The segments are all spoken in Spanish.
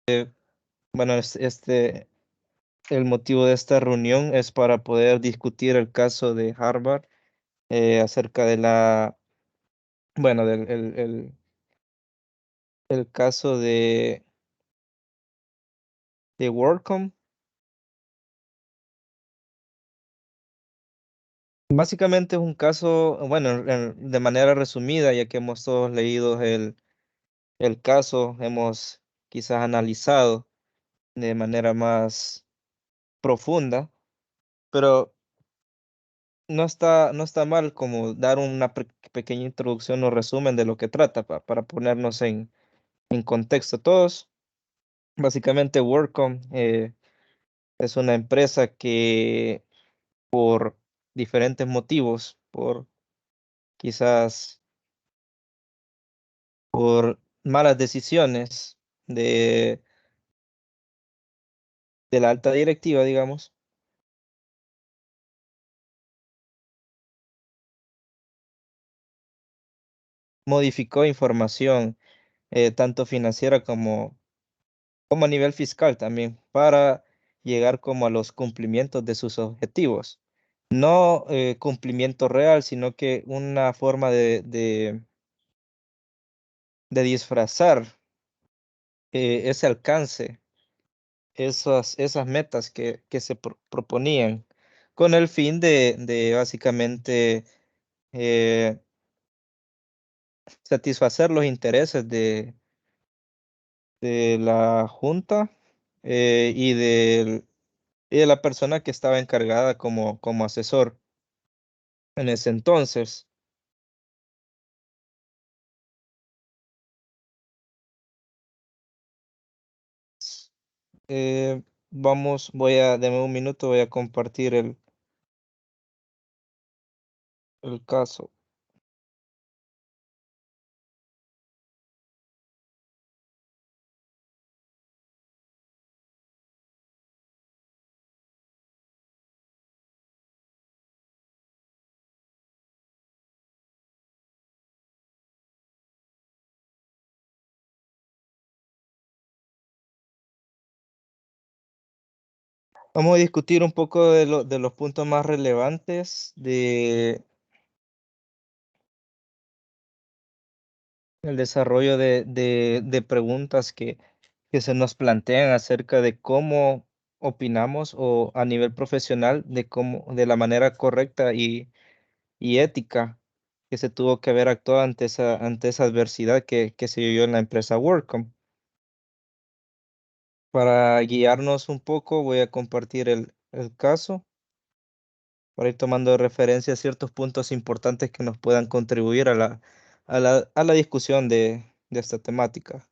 Bueno, el motivo de esta reunión es para poder discutir el caso de Harvard acerca de bueno, el caso de WorldCom. Básicamente es un caso, bueno, de manera resumida, ya que hemos todos leído el caso, hemos quizás analizado de manera más profunda, pero no está mal como dar una pequeña introducción o resumen de lo que trata para ponernos en contexto todos. Básicamente, WorldCom es una empresa que por diferentes motivos, quizás por malas decisiones de la alta directiva, digamos, modificó información tanto financiera como a nivel fiscal también, para llegar como a los cumplimientos de sus objetivos. No cumplimiento real, sino que una forma de disfrazar ese alcance, esas metas que se proponían, con el fin de básicamente eh, satisfacer los intereses de la junta y de la persona que estaba encargada como asesor en ese entonces. Eh, deme un minuto, voy a compartir el caso. Vamos a discutir un poco de los puntos más relevantes el desarrollo de preguntas que se nos plantean acerca de cómo opinamos o a nivel profesional de la manera correcta y ética que se tuvo que haber actuado ante esa adversidad que se vivió en la empresa WorldCom. Para guiarnos un poco, voy a compartir el caso para ir tomando de referencia ciertos puntos importantes que nos puedan contribuir a la discusión de esta temática.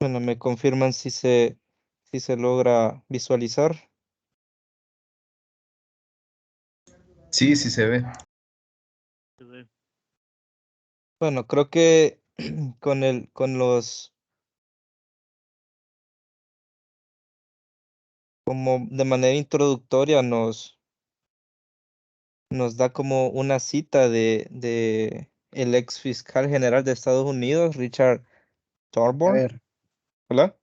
Bueno, me confirman si se logra visualizar. Sí, sí se ve. Bueno, creo que con como de manera introductoria nos da como una cita de el ex fiscal general de Estados Unidos, Richard A Thorburn. ver, Hola,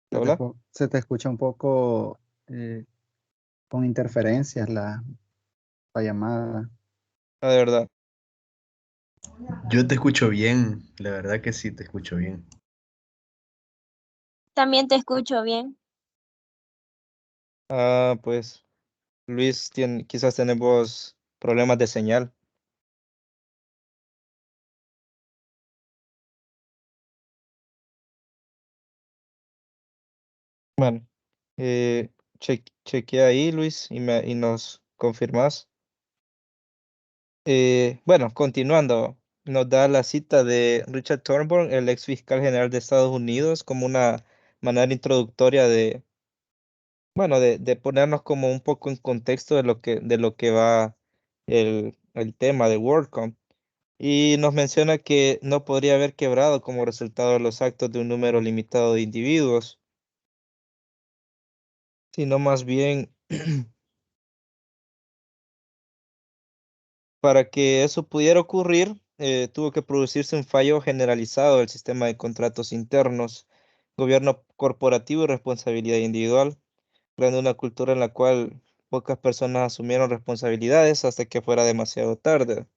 se te, hola. se te escucha un poco con interferencias la llamada. Ah, de verdad. Yo te escucho bien, la verdad que sí te escucho bien. También te escucho bien. Pues Luis, quizás tenemos problemas de señal. Bueno, chequea ahí, Luis, y nos confirmas. Bueno, continuando, nos da la cita de Richard Thornburn, el ex fiscal general de Estados Unidos, como una manera introductoria bueno, de ponernos como un poco en contexto de lo que va el tema de WorldCom. Y nos menciona que no podría haber quebrado como resultado de los actos de un número limitado de individuos, sino más bien para que eso pudiera ocurrir, tuvo que producirse un fallo generalizado del sistema de contratos internos, gobierno corporativo y responsabilidad individual, creando una cultura en la cual pocas personas asumieron responsabilidades hasta que fuera demasiado tarde.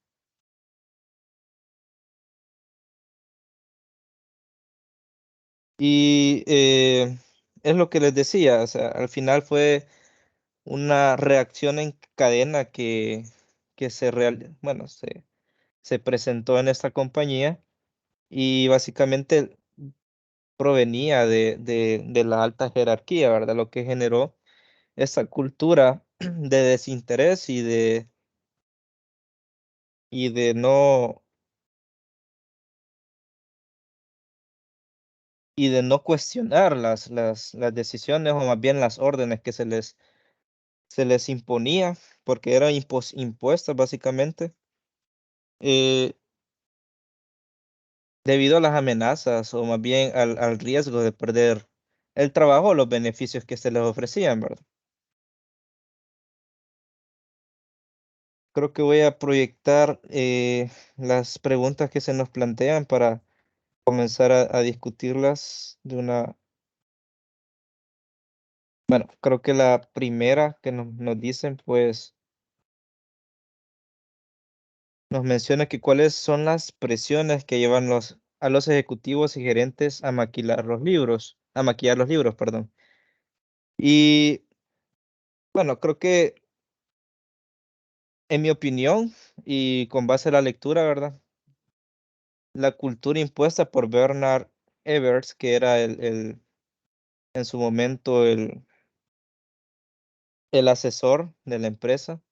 Y es lo que les decía, o sea, al final fue una reacción en cadena que bueno, se presentó en esta compañía y básicamente provenía de la alta jerarquía, ¿verdad? Lo que generó esa cultura de desinterés y de no cuestionar las decisiones o más bien las órdenes que se les imponía, porque eran impuestas básicamente, eh, debido a las amenazas o más bien al riesgo de perder el trabajo o los beneficios que se les ofrecían, ¿verdad? Creo que voy a proyectar las preguntas que se nos plantean para comenzar a discutirlas bueno, creo que la primera que nos dicen, pues, nos menciona que cuáles son las presiones que llevan a los ejecutivos y gerentes a maquillar los libros, perdón. Y bueno, creo que en mi opinión y con base a la lectura, ¿verdad? La cultura impuesta por Bernard Evers, que era en su momento el asesor de la empresa,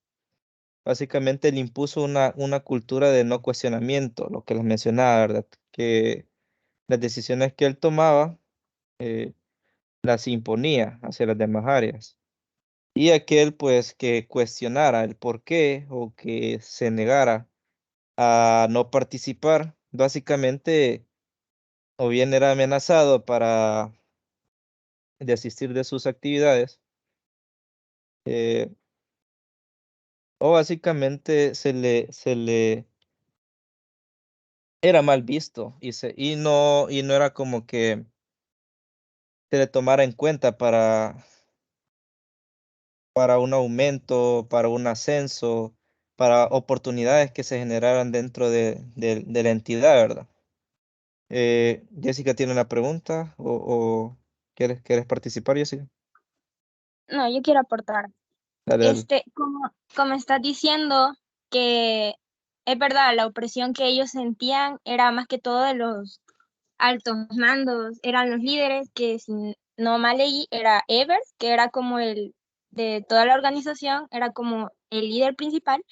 básicamente le impuso una cultura de no cuestionamiento, lo que les mencionaba, ¿verdad? Que las decisiones que él tomaba, eh, las imponía hacia las demás áreas. Y aquel, pues, que cuestionara el por qué o que se negara a no participar, básicamente, o bien era amenazado para desistir de sus actividades, eh, o básicamente se le era mal visto y no era como que se le tomara en cuenta para un aumento, para un ascenso, para oportunidades que se generaran dentro de la entidad, ¿verdad? Jessica tiene una pregunta o ¿quieres participar, Jessica? No, yo quiero aportar. Dale, dale. Como estás diciendo que es verdad, la opresión que ellos sentían era más que todo de los altos mandos, eran los líderes, que si no mal leí, era Evers, que era como el de toda la organización, era como el líder principal,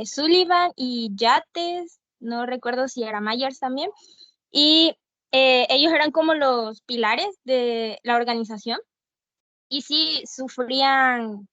Sullivan y Yates, no recuerdo si era Myers también, y ellos eran como los pilares de la organización y sí sufrían,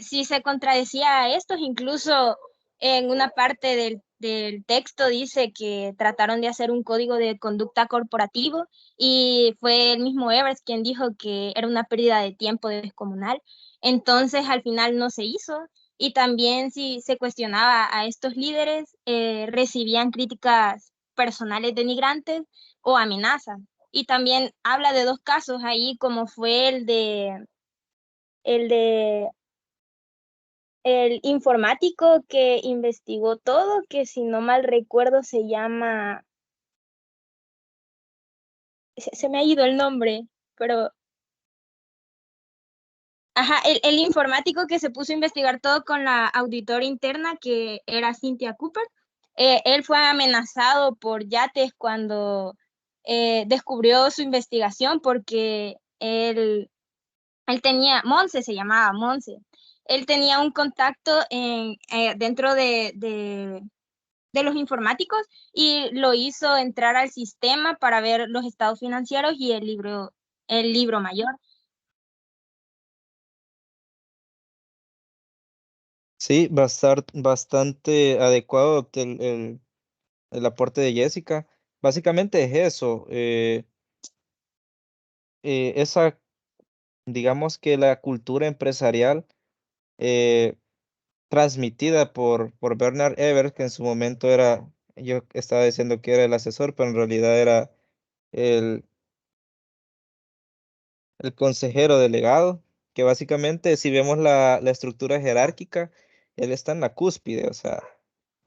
sí se contradecía a estos, incluso en una parte del texto dice que trataron de hacer un código de conducta corporativo y fue el mismo Evers quien dijo que era una pérdida de tiempo descomunal. Entonces al final no se hizo y también si se cuestionaba a estos líderes, recibían críticas personales denigrantes o amenazas. Y también habla de dos casos ahí, como fue el de el informático que investigó todo, que si no mal recuerdo se llama, se me ha ido el nombre, pero, ajá, el informático que se puso a investigar todo con la auditora interna, que era Cynthia Cooper, él fue amenazado por Yates cuando descubrió su investigación porque él tenía, Monse se llamaba Monse, él tenía un contacto dentro de los informáticos y lo hizo entrar al sistema para ver los estados financieros y el libro mayor. Sí, bastante adecuado el aporte de Jessica. Básicamente es eso, esa, digamos que la cultura empresarial transmitida por Bernard Evers, que en su momento era, yo estaba diciendo que era el asesor, pero en realidad era el, el consejero delegado, que básicamente si vemos la estructura jerárquica, él está en la cúspide, o sea,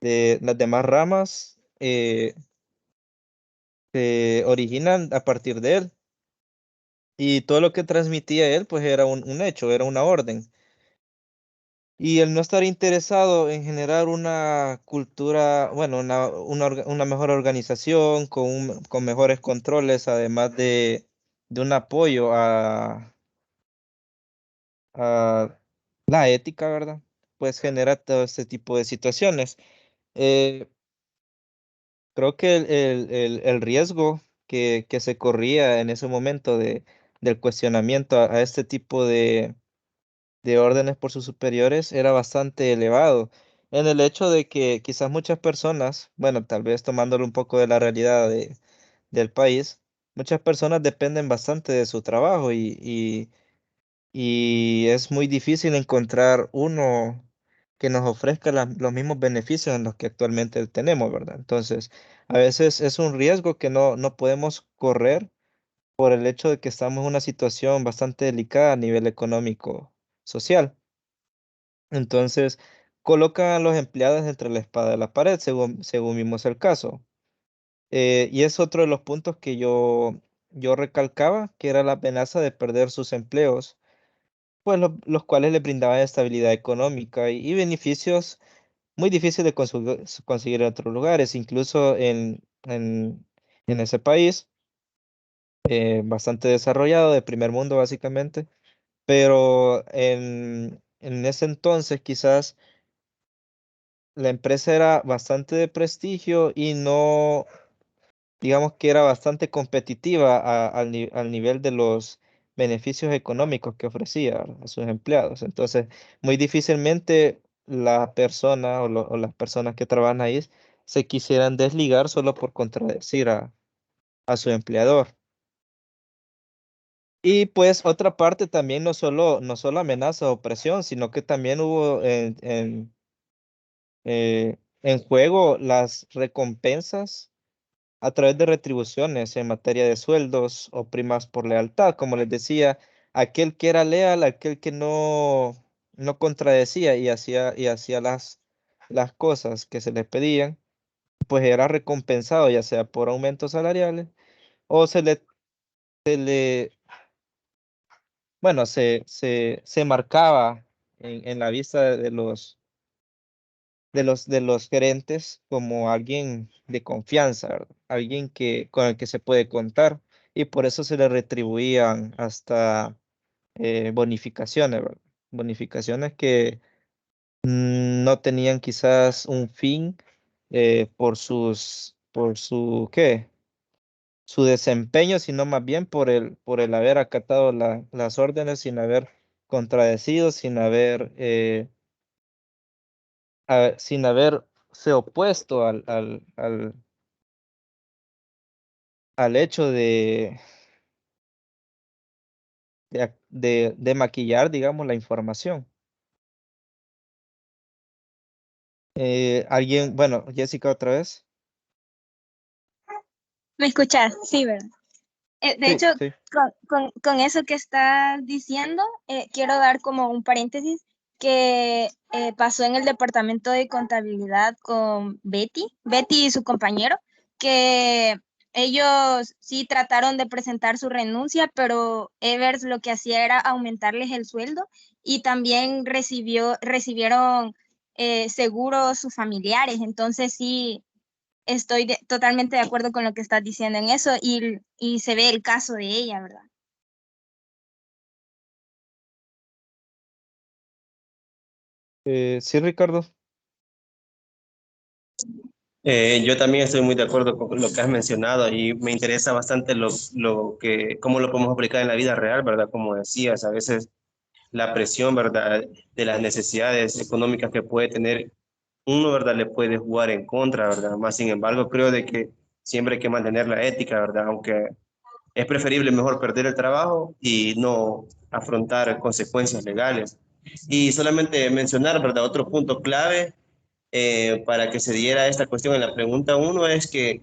de las demás ramas se originan a partir de él. Y todo lo que transmitía él, pues era un hecho, era una orden. Y el no estar interesado en generar una cultura, bueno, una mejor organización, con mejores controles, además de un apoyo a la ética, ¿verdad? Pues genera todo este tipo de situaciones. Eh, Creo que el riesgo que se corría en ese momento del cuestionamiento a este tipo de órdenes por sus superiores era bastante elevado, en el hecho de que quizás muchas personas, bueno, tal vez tomándolo un poco de la realidad del país, muchas personas dependen bastante de su trabajo y es muy difícil encontrar uno que nos ofrezca los mismos beneficios en los que actualmente tenemos, ¿verdad? Entonces, a veces es un riesgo que no podemos correr por el hecho de que estamos en una situación bastante delicada a nivel económico social. Entonces, colocan a los empleados entre la espada y la pared, según vimos el caso. Y es otro de los puntos que yo recalcaba, que era la amenaza de perder sus empleos, pues los cuales le brindaban estabilidad económica y beneficios muy difíciles de conseguir en otros lugares, incluso en ese país, bastante desarrollado, de primer mundo básicamente, pero en ese entonces quizás la empresa era bastante de prestigio y no, digamos que era bastante competitiva al nivel de los beneficios económicos que ofrecía a sus empleados. Entonces, muy difícilmente la persona o las personas que trabajan ahí se quisieran desligar solo por contradecir a su empleador. Y pues otra parte también no solo amenaza o presión, sino que también hubo en juego las recompensas a través de retribuciones en materia de sueldos o primas por lealtad. Como les decía, aquel que era leal, aquel que no contradecía y hacía las cosas que se le pedían, pues era recompensado, ya sea por aumentos salariales o bueno, se marcaba en la vista de los gerentes como alguien de confianza, ¿verdad? Alguien con el que se puede contar y por eso se le retribuían hasta bonificaciones, ¿verdad? Bonificaciones que no tenían quizás un fin ¿qué? Su desempeño, sino más bien por el haber acatado las órdenes sin haber contradecido, sin haberse opuesto al hecho de maquillar, digamos, la información. Bueno, Jessica otra vez. ¿Me escuchas? Sí, ¿verdad? De Sí, hecho, sí. con eso que estás diciendo, quiero dar como un paréntesis que pasó en el departamento de contabilidad con Betty y su compañero, que ellos sí trataron de presentar su renuncia, pero Evers lo que hacía era aumentarles el sueldo y también recibieron seguros sus familiares. Entonces sí, estoy totalmente de acuerdo con lo que estás diciendo en eso y se ve el caso de ella, ¿verdad? Sí, Ricardo. Yo también estoy muy de acuerdo con lo que has mencionado y me interesa bastante cómo lo podemos aplicar en la vida real, ¿verdad? Como decías, a veces la presión, ¿verdad? De las necesidades económicas que puede tener uno, ¿verdad?, le puede jugar en contra, ¿verdad? Más sin embargo, creo de que siempre hay que mantener la ética, ¿verdad? Aunque es preferible mejor perder el trabajo y no afrontar consecuencias legales. Y solamente mencionar, ¿verdad? Otro punto clave para que se diera esta cuestión en la pregunta uno es que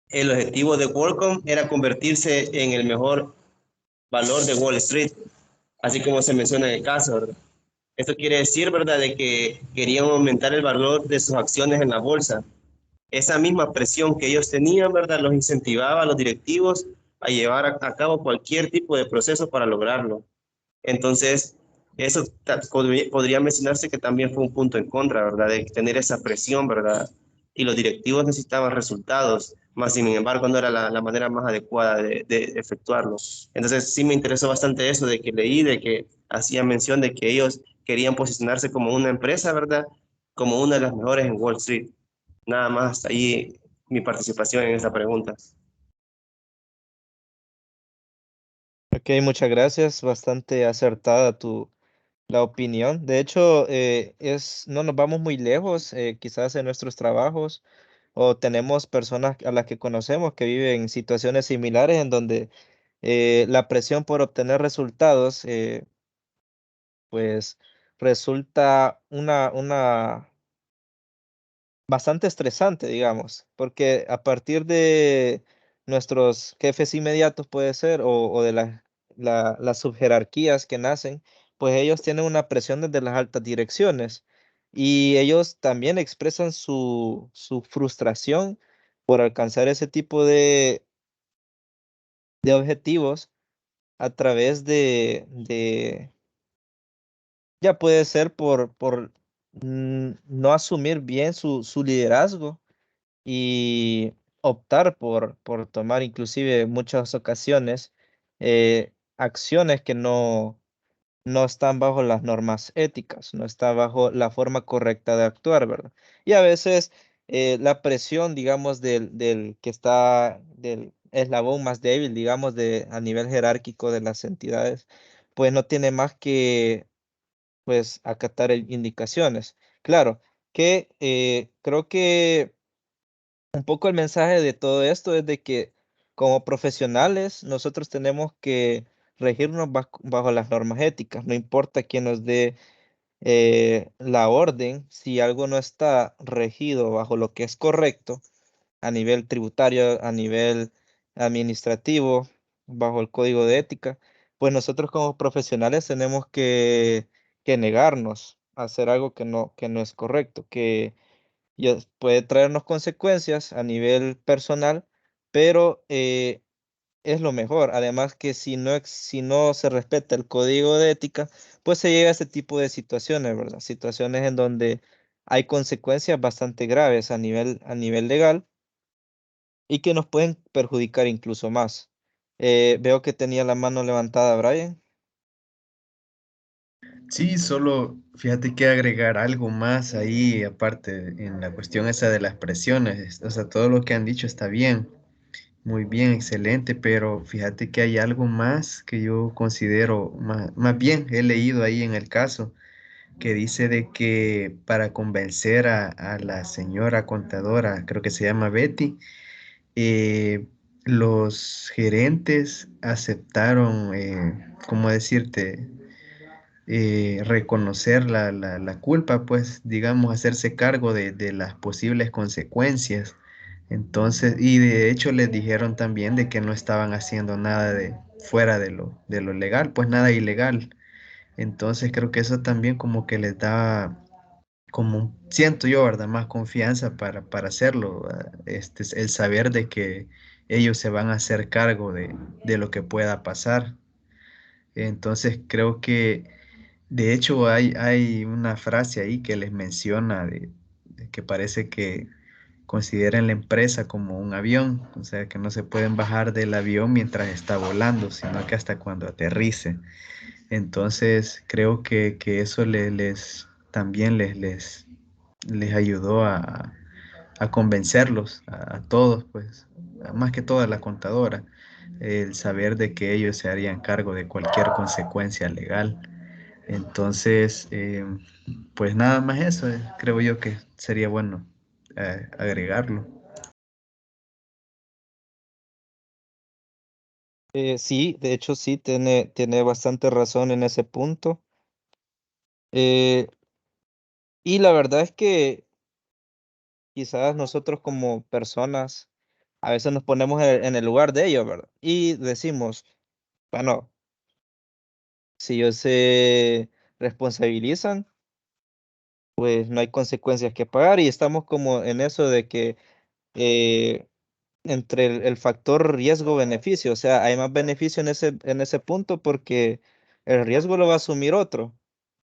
el objetivo de Qualcomm era convertirse en el mejor valor de Wall Street, así como se menciona en el caso, ¿verdad? Esto quiere decir, ¿verdad?, de que querían aumentar el valor de sus acciones en la bolsa. Esa misma presión que ellos tenían, ¿verdad?, los incentivaba a los directivos a llevar a cabo cualquier tipo de proceso para lograrlo. Entonces, eso podría mencionarse que también fue un punto en contra, ¿verdad?, de tener esa presión, ¿verdad? Y los directivos necesitaban resultados, más sin embargo no era la manera más adecuada de efectuarlo. Entonces, sí me interesó bastante eso de que leí, de que hacía mención de que ellos querían posicionarse como una empresa, ¿verdad?, como una de las mejores en Wall Street. Nada más hasta ahí mi participación en esta pregunta. Ok, muchas gracias. Bastante acertada la opinión. De hecho, no nos vamos muy lejos, quizás en nuestros trabajos, o tenemos personas a las que conocemos que viven en situaciones similares en donde la presión por obtener resultados, pues resulta una bastante estresante, digamos, porque a partir de nuestros jefes inmediatos puede ser, o de las subjerarquías que nacen, pues ellos tienen una presión desde las altas direcciones y ellos también expresan su frustración por alcanzar ese tipo de objetivos a través ya puede ser por no asumir bien su liderazgo y optar por tomar inclusive en muchas ocasiones acciones que no están bajo las normas éticas, no está bajo la forma correcta de actuar, ¿verdad? Y a veces la presión, digamos, del que está, del eslabón más débil, digamos, a nivel jerárquico de las entidades, pues no tiene más que, pues, acatar indicaciones. Claro, que creo que un poco el mensaje de todo esto es de que como profesionales nosotros tenemos que regirnos bajo las normas éticas, no importa quién nos dé la orden, si algo no está regido bajo lo que es correcto a nivel tributario, a nivel administrativo, bajo el código de ética, pues nosotros como profesionales tenemos que negarnos a hacer algo que no es correcto, que puede traernos consecuencias a nivel personal, pero es lo mejor. Además que si no se respeta el código de ética, pues se llega a ese tipo de situaciones, ¿verdad? Situaciones en donde hay consecuencias bastante graves a nivel legal y que nos pueden perjudicar incluso más. Veo que tenía la mano levantada, Brian. Sí, solo fíjate que agregar algo más ahí, aparte en la cuestión esa de las presiones, o sea, todo lo que han dicho está bien, muy bien, excelente, pero fíjate que hay algo más que yo considero, más bien he leído ahí en el caso, que dice de que para convencer a la señora contadora, creo que se llama Betty, los gerentes aceptaron, ¿cómo decirte? Reconocer la culpa, pues, digamos, hacerse cargo de las posibles consecuencias. Entonces, y de hecho les dijeron también de que no estaban haciendo nada de fuera de lo legal, pues nada ilegal. Entonces creo que eso también como que les da como, siento yo, ¿verdad? Más confianza para hacerlo, el saber de que ellos se van a hacer cargo de lo que pueda pasar. Entonces creo que, de hecho, hay una frase ahí que les menciona de que parece que consideran la empresa como un avión, o sea, que no se pueden bajar del avión mientras está volando, sino que hasta cuando aterrice. Entonces creo que eso también les ayudó a convencerlos a todos, pues, más que todo a la contadora, el saber de que ellos se harían cargo de cualquier consecuencia legal. Entonces, pues nada más eso, creo yo que sería bueno agregarlo. Sí, de hecho sí, tiene bastante razón en ese punto. Eh, y la verdad es que quizás nosotros como personas a veces nos ponemos en el lugar de ellos, ¿verdad? Y decimos, bueno, si ellos se responsabilizan, pues no hay consecuencias que pagar y estamos como en eso de que eh, entre el factor riesgo-beneficio, o sea, hay más beneficio en ese punto porque el riesgo lo va a asumir otro,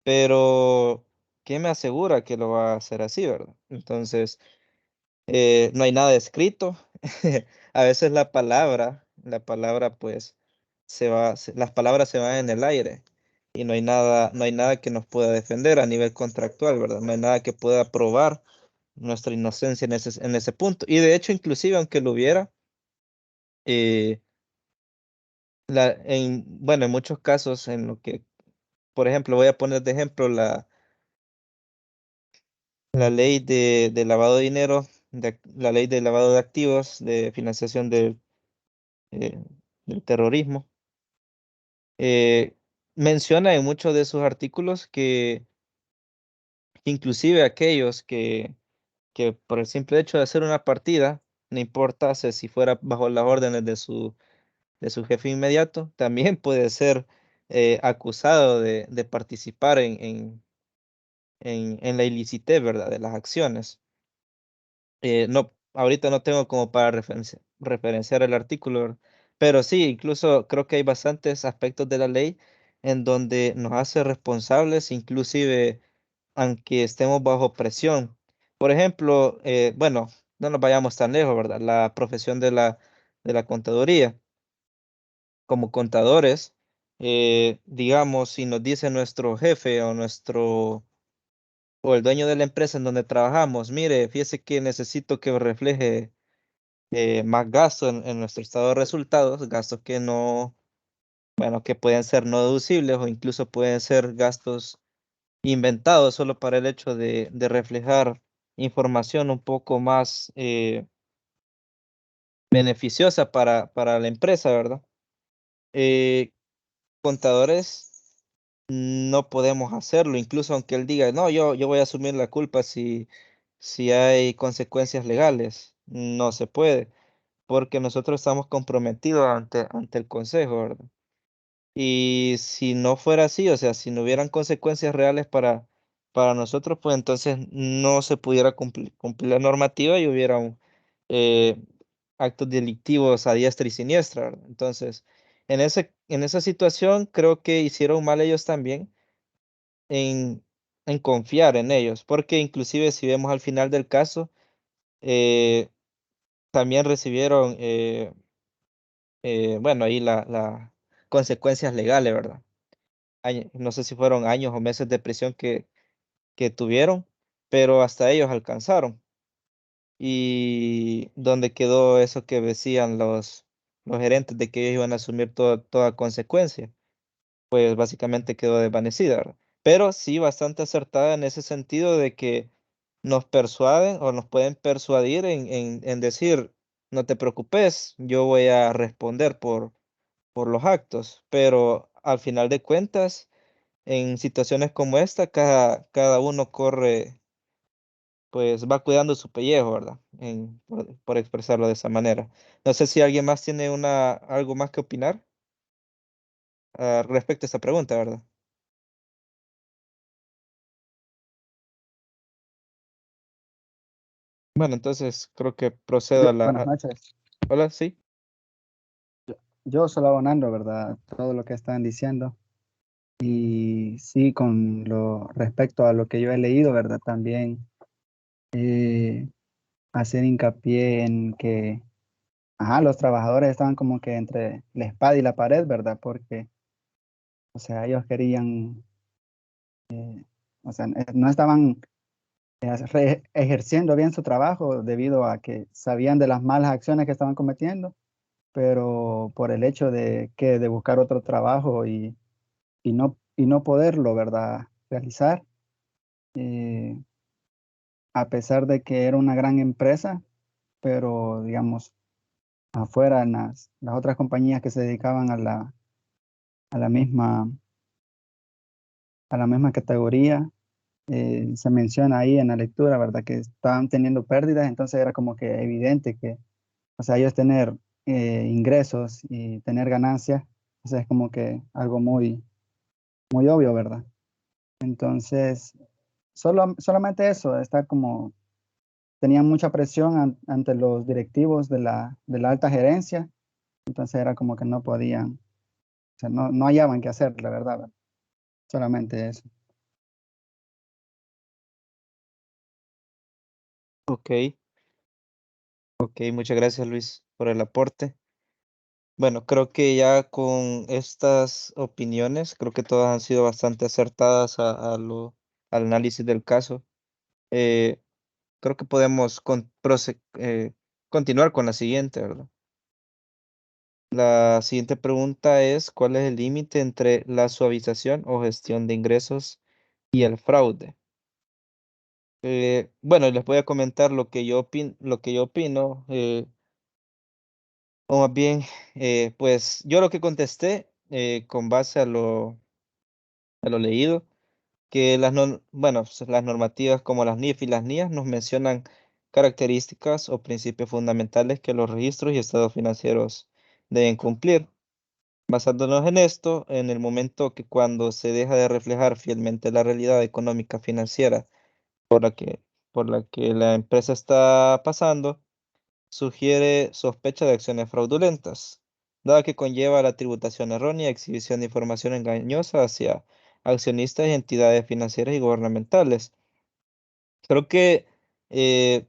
pero ¿qué me asegura que lo va a hacer así, verdad? Entonces, no hay nada escrito. A veces la palabra pues las palabras se van en el aire y no hay nada que nos pueda defender a nivel contractual, ¿verdad? No hay nada que pueda probar nuestra inocencia en ese punto. Y de hecho, inclusive aunque lo hubiera, eh, bueno, en muchos casos en lo que, por ejemplo, voy a poner de ejemplo la ley de lavado de dinero, la ley de lavado de activos, de financiación eh, del terrorismo, menciona en muchos de sus artículos que inclusive aquellos que por el simple hecho de hacer una partida, no importa si fuera bajo las órdenes de su jefe inmediato, también puede ser acusado de participar en la ilicitez, ¿verdad? De las acciones. No, ahorita no tengo como para referenciar el artículo, ¿verdad? Pero sí, incluso creo que hay bastantes aspectos de la ley en donde nos hace responsables, inclusive aunque estemos bajo presión. Por ejemplo, bueno, no nos vayamos tan lejos, ¿verdad? La profesión de la contaduría. Como contadores, digamos, si nos dice nuestro jefe o el dueño de la empresa en donde trabajamos, mire, fíjese que necesito que refleje más gasto en nuestro estado de resultados, gastos que no, bueno, que pueden ser no deducibles o incluso pueden ser gastos inventados solo para el hecho de reflejar información un poco más beneficiosa para la empresa, ¿verdad? Eh, Contadores no podemos hacerlo, incluso aunque él diga, no, yo voy a asumir la culpa si hay consecuencias legales. No se puede, porque nosotros estamos comprometidos ante el consejo, ¿verdad? Y si no fuera así, o sea, si no hubieran consecuencias reales para nosotros, pues entonces no se pudiera cumplir la normativa y hubieran eh, actos delictivos a diestra y siniestra, ¿verdad? Entonces, en esa situación creo que hicieron mal ellos también en, en confiar en ellos, porque inclusive si vemos al final del caso, eh, también recibieron, bueno, ahí la consecuencias legales, ¿verdad? No sé si fueron años o meses de prisión que tuvieron, pero hasta ellos alcanzaron. Y donde quedó eso que decían los gerentes de que ellos iban a asumir toda consecuencia, pues básicamente quedó desvanecida, ¿verdad? Pero sí bastante acertada en ese sentido de que nos persuaden o nos pueden persuadir en decir, no te preocupes, yo voy a responder por los actos, pero al final de cuentas, en situaciones como esta, cada uno corre, pues va cuidando su pellejo, ¿verdad? Por expresarlo de esa manera. No sé si alguien más tiene algo más que opinar respecto a esta pregunta, ¿verdad? Bueno, entonces creo que procedo a Buenas noches. Hola, sí. Yo solo abonando, ¿verdad? Todo lo que están diciendo. Y sí, con lo respecto a lo que yo he leído, ¿verdad? También eh, hacer hincapié en que, ajá, los trabajadores estaban como que entre la espada y la pared, ¿verdad? Porque, o sea, ellos querían, o sea, no estaban ejerciendo bien su trabajo debido a que sabían de las malas acciones que estaban cometiendo, pero por el hecho de buscar otro trabajo y no no poderlo, ¿verdad?, realizar, a pesar de que era una gran empresa, pero digamos, afuera en las otras compañías que se dedicaban a la misma, a la misma categoría, se menciona ahí en la lectura, ¿verdad?, que estaban teniendo pérdidas, entonces era como que evidente que, o sea, ellos tener ingresos y tener ganancias, o sea, es como que algo muy, muy obvio, ¿verdad? Entonces, solamente eso, está como, tenían mucha presión ante los directivos de la alta gerencia, entonces era como que no podían, o sea, no hallaban qué hacer, la verdad, ¿verdad? Solamente eso. Ok, ok, muchas gracias Luis por el aporte. Bueno, creo que ya con estas opiniones, creo que todas han sido bastante acertadas al análisis del caso. Eh, Creo que podemos continuar con la siguiente, ¿verdad? La siguiente pregunta es, ¿cuál es el límite entre la suavización o gestión de ingresos y el fraude? Bueno, les voy a comentar lo que yo opino, o más bien, pues yo lo que contesté con base a lo leído, que bueno, pues, las normativas como las NIF y las NIAS nos mencionan características o principios fundamentales que los registros y estados financieros deben cumplir. Basándonos en esto, en el momento que cuando se deja de reflejar fielmente la realidad económica financiera por la por la que la empresa está pasando, sugiere sospecha de acciones fraudulentas, dada que conlleva la tributación errónea, exhibición de información engañosa hacia accionistas y entidades financieras y gubernamentales. Creo que, eh,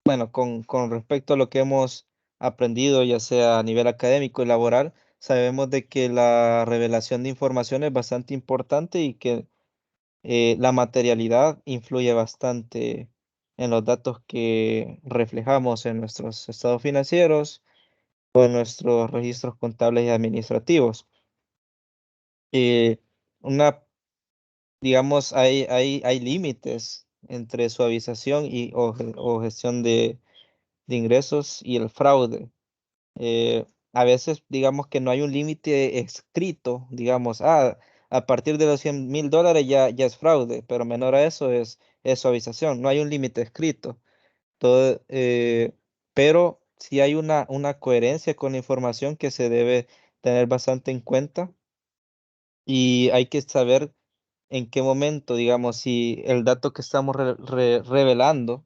bueno, con respecto a lo que hemos aprendido, ya sea a nivel académico y laboral, sabemos de que la revelación de información es bastante importante y que la materialidad influye bastante en los datos que reflejamos en nuestros estados financieros o en nuestros registros contables y administrativos. Eh, una, digamos, hay límites entre suavización o gestión de ingresos y el fraude. A veces, digamos que no hay un límite escrito, digamos, a partir de los $100,000 ya es fraude, pero menor a eso es suavización. No hay un límite escrito. Todo, pero sí hay una coherencia con la información que se debe tener bastante en cuenta y hay que saber en qué momento, digamos, si el dato que estamos revelando,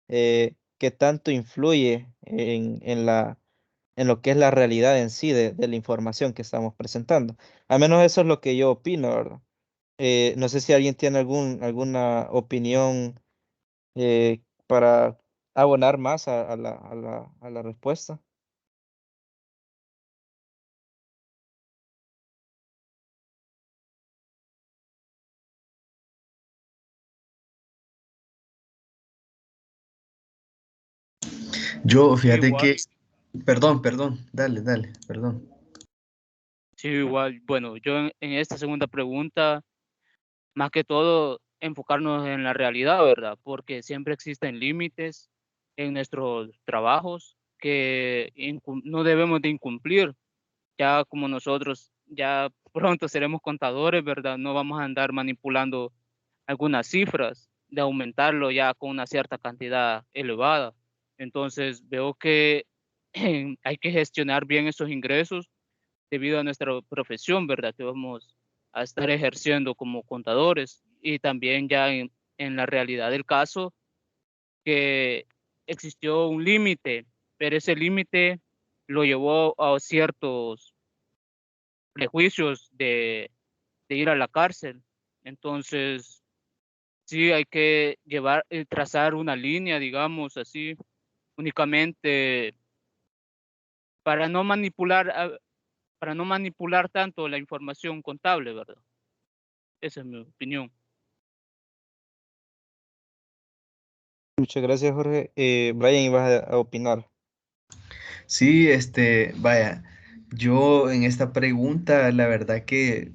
qué tanto influye en lo que es la realidad en sí de la información que estamos presentando. Al menos eso es lo que yo opino, ¿verdad? No sé si alguien tiene alguna opinión para abonar más a la respuesta. Yo, Sí, fíjate igual, que, perdón, dale, perdón. sí, igual. Bueno, yo en esta segunda pregunta, más que todo, enfocarnos en la realidad, ¿verdad? Porque siempre existen límites en nuestros trabajos que no debemos de incumplir. Ya como nosotros ya pronto seremos contadores, ¿verdad? No vamos a andar manipulando algunas cifras de aumentarlo ya con una cierta cantidad elevada. Entonces veo que hay que gestionar bien esos ingresos debido a nuestra profesión, ¿verdad? Que vamos a estar ejerciendo como contadores y también ya en la realidad del caso que existió un límite, pero ese límite lo llevó a ciertos prejuicios de ir a la cárcel. Entonces, sí hay que trazar una línea, digamos así, únicamente para no manipular, para no manipular tanto la información contable, ¿verdad? Esa es mi opinión. Muchas gracias, Jorge. Brian, ibas a opinar. Sí, vaya, yo en esta pregunta, la verdad que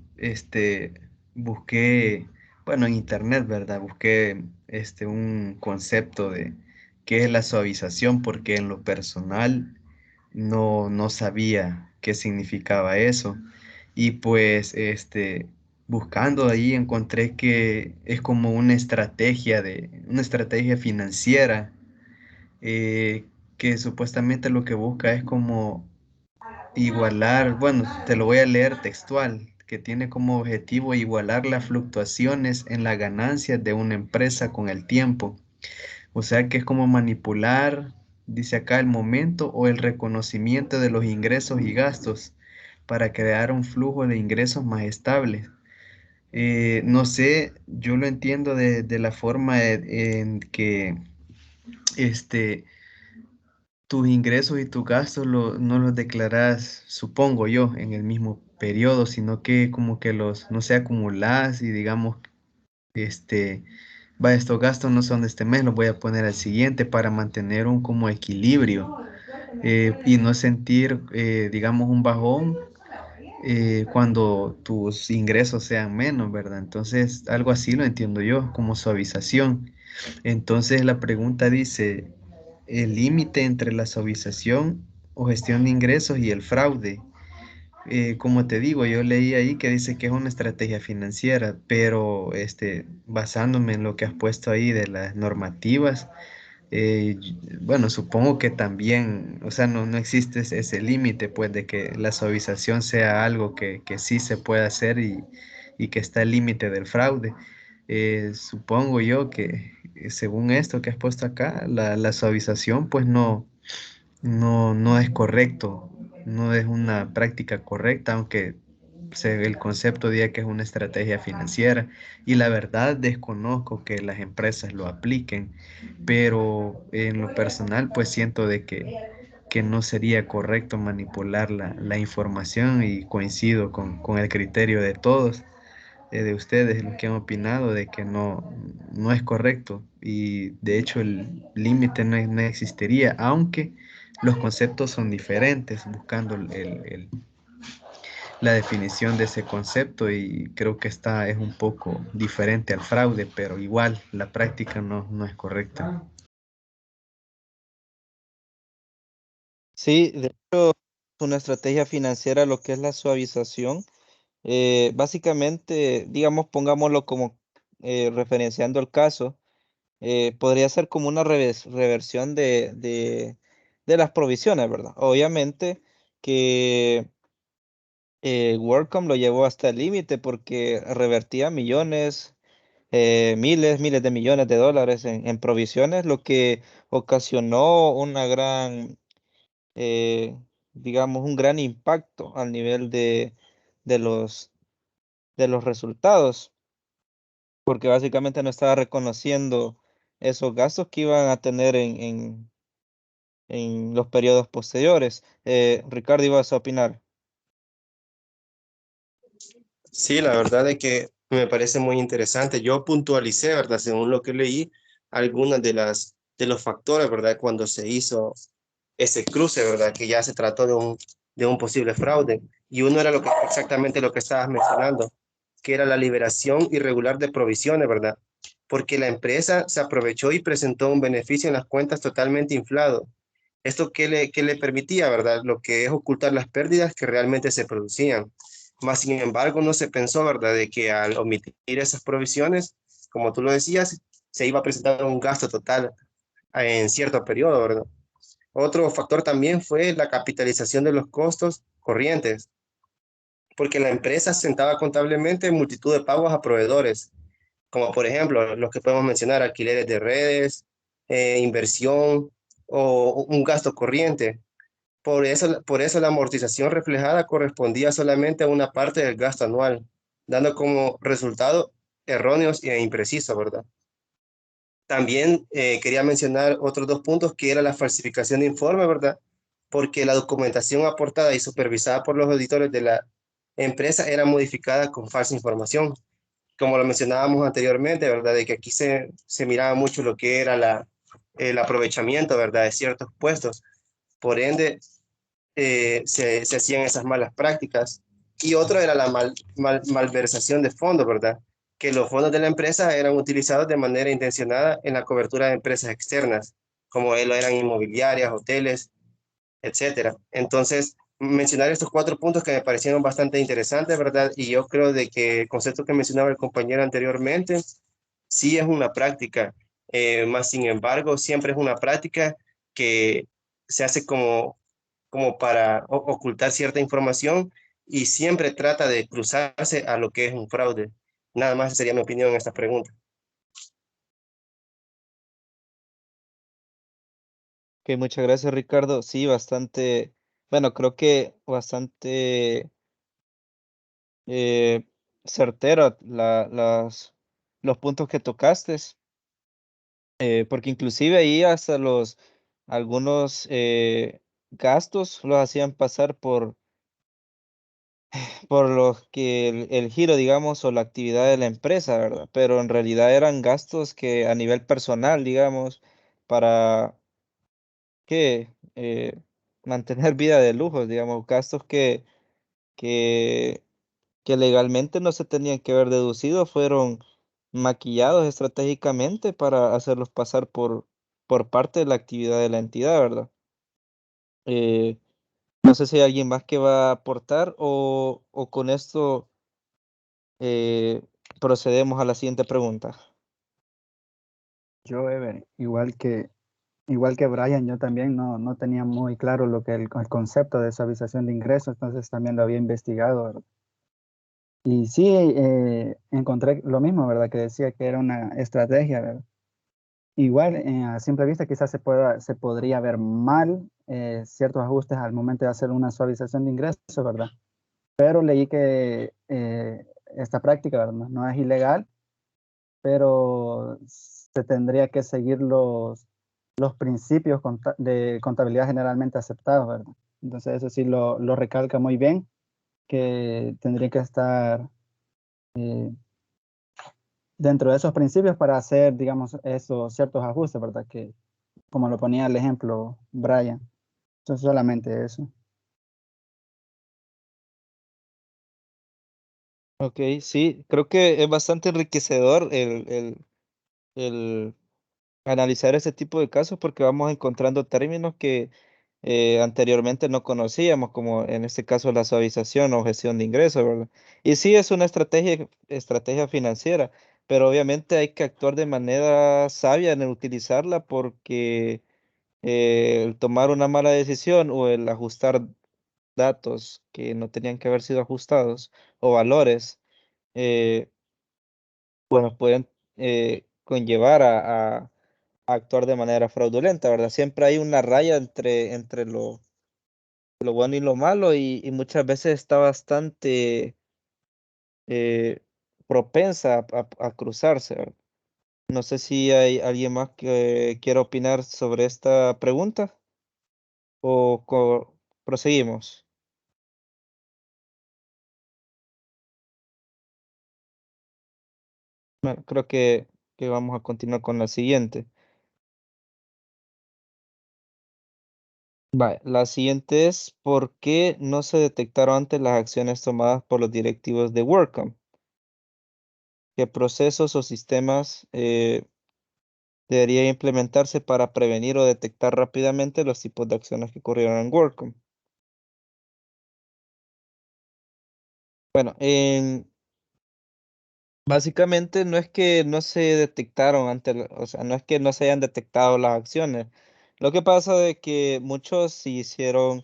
busqué, bueno, en internet, ¿verdad? Busqué un concepto de qué es la suavización, porque en lo personal no sabía qué significaba eso. Y pues, buscando ahí encontré que es como una estrategia financiera, que supuestamente lo que busca es como igualar, bueno, te lo voy a leer textual, que tiene como objetivo igualar las fluctuaciones en las ganancias de una empresa con el tiempo. O sea que es como manipular, dice acá, el momento o el reconocimiento de los ingresos y gastos para crear un flujo de ingresos más estable. No sé, yo lo entiendo de la forma en que este, tus ingresos y tus gastos no los declaras, supongo yo, en el mismo periodo, sino que como que los, no sé, acumulás y digamos, este, va, estos gastos no son de este mes, los voy a poner al siguiente para mantener un como equilibrio, y no sentir, digamos, un bajón cuando tus ingresos sean menos, ¿verdad? Entonces, algo así lo entiendo yo, como suavización. Entonces, la pregunta dice, el límite entre la suavización o gestión de ingresos y el fraude. Como te digo, yo leí ahí que dice que es una estrategia financiera, pero basándome en lo que has puesto ahí de las normativas, bueno, supongo que también, o sea, no existe ese límite, pues, de que la suavización sea algo que sí se puede hacer y que está el límite del fraude. Supongo yo que, según esto que has puesto acá, la suavización, pues, no es correcto, no es una práctica correcta, aunque el concepto diga que es una estrategia financiera, y la verdad desconozco que las empresas lo apliquen, pero en lo personal pues siento de que no sería correcto manipular la información, y coincido con el criterio de todos, de ustedes, los que han opinado de que no es correcto, y de hecho el límite no existiría, aunque los conceptos son diferentes, buscando la definición de ese concepto, y creo que esta es un poco diferente al fraude, pero igual la práctica no es correcta. Sí, de hecho, una estrategia financiera, lo que es la suavización, básicamente, digamos, pongámoslo como referenciando el caso, podría ser como una reversión de las provisiones, ¿verdad? Obviamente que WorldCom lo llevó hasta el límite porque revertía millones, miles de millones de dólares en provisiones, lo que ocasionó una gran, eh, digamos, un gran impacto al nivel de los, de los resultados, porque básicamente no estaba reconociendo esos gastos que iban a tener en los periodos posteriores. Ricardo, ibas a opinar. Sí, la verdad es que me parece muy interesante. Yo puntualicé, ¿verdad? Según lo que leí, algunas de los factores, ¿verdad? Cuando se hizo ese cruce, ¿verdad? Que ya se trató de un posible fraude. Y uno era exactamente lo que estabas mencionando, que era la liberación irregular de provisiones, ¿verdad? Porque la empresa se aprovechó y presentó un beneficio en las cuentas totalmente inflado. ¿Esto qué le permitía, verdad? Lo que es ocultar las pérdidas que realmente se producían. Más sin embargo, no se pensó, ¿verdad?, de que al omitir esas provisiones, como tú lo decías, se iba a presentar un gasto total en cierto periodo, ¿verdad? Otro factor también fue la capitalización de los costos corrientes, porque la empresa sentaba contablemente multitud de pagos a proveedores, como por ejemplo los que podemos mencionar, alquileres de redes, inversión o un gasto corriente. Por eso la amortización reflejada correspondía solamente a una parte del gasto anual, dando como resultado erróneos e imprecisos, ¿verdad? También quería mencionar otros dos puntos, que era la falsificación de informe, ¿verdad? Porque la documentación aportada y supervisada por los auditores de la empresa era modificada con falsa información. Como lo mencionábamos anteriormente, ¿verdad? De que aquí se miraba mucho lo que era el aprovechamiento, ¿verdad? De ciertos puestos. Por ende, se hacían esas malas prácticas. Y otro era la malversación de fondos, ¿verdad? Que los fondos de la empresa eran utilizados de manera intencionada en la cobertura de empresas externas, como lo eran inmobiliarias, hoteles, etcétera. Entonces, mencionar estos cuatro puntos que me parecieron bastante interesantes, ¿verdad? Y yo creo de que el concepto que mencionaba el compañero anteriormente, sí es una práctica, más sin embargo, siempre es una práctica que se hace como para ocultar cierta información y siempre trata de cruzarse a lo que es un fraude. Nada más sería mi opinión en esta pregunta. Ok, muchas gracias, Ricardo. Sí, bastante, bueno, creo que bastante eh, certero los puntos que tocaste, porque inclusive ahí hasta algunos gastos los hacían pasar por los que el giro, digamos, o la actividad de la empresa, ¿verdad? Pero en realidad eran gastos que a nivel personal, digamos, para que mantener vida de lujo, digamos, gastos que, que legalmente no se tenían que haber deducido, fueron maquillados estratégicamente para hacerlos pasar por parte de la actividad de la entidad, ¿verdad? Eh, no sé si hay alguien más que va a aportar o con esto eh, procedemos a la siguiente pregunta. Yo, Ever, igual que Brian, yo también no tenía muy claro lo que el concepto de suavización de ingresos, entonces también lo había investigado, ¿verdad? Y sí, encontré lo mismo, ¿verdad? Que decía que era una estrategia, ¿verdad? Igual, a simple vista, quizás se podría ver mal ciertos ajustes al momento de hacer una suavización de ingresos, ¿verdad? Pero leí que esta práctica, ¿verdad? No es ilegal, pero se tendría que seguir los principios de contabilidad generalmente aceptados, ¿verdad? Entonces, eso sí lo recalca muy bien, que tendría que estar eh, dentro de esos principios para hacer, digamos, esos ciertos ajustes, ¿verdad? Que, como lo ponía el ejemplo Brian. Entonces, solamente eso. Ok, sí, creo que es bastante enriquecedor el analizar ese tipo de casos porque vamos encontrando términos que anteriormente no conocíamos, como en este caso la suavización o gestión de ingresos, ¿verdad? Y sí es una estrategia financiera, pero obviamente hay que actuar de manera sabia en utilizarla porque el tomar una mala decisión o el ajustar datos que no tenían que haber sido ajustados o valores, eh, bueno, pueden conllevar a actuar de manera fraudulenta, ¿verdad? Siempre hay una raya entre lo bueno y lo malo y muchas veces está bastante eh, propensa a cruzarse, ¿verdad? No sé si hay alguien más que quiera opinar sobre esta pregunta o proseguimos. Bueno, creo que vamos a continuar con la siguiente. Vale, la siguiente es ¿por qué no se detectaron antes las acciones tomadas por los directivos de WorkCom? ¿Qué procesos o sistemas debería implementarse para prevenir o detectar rápidamente los tipos de acciones que ocurrieron en WorkCom? Bueno, básicamente no es que no se detectaron antes, o sea, no es que no se hayan detectado las acciones. Lo que pasa es que muchos se hicieron,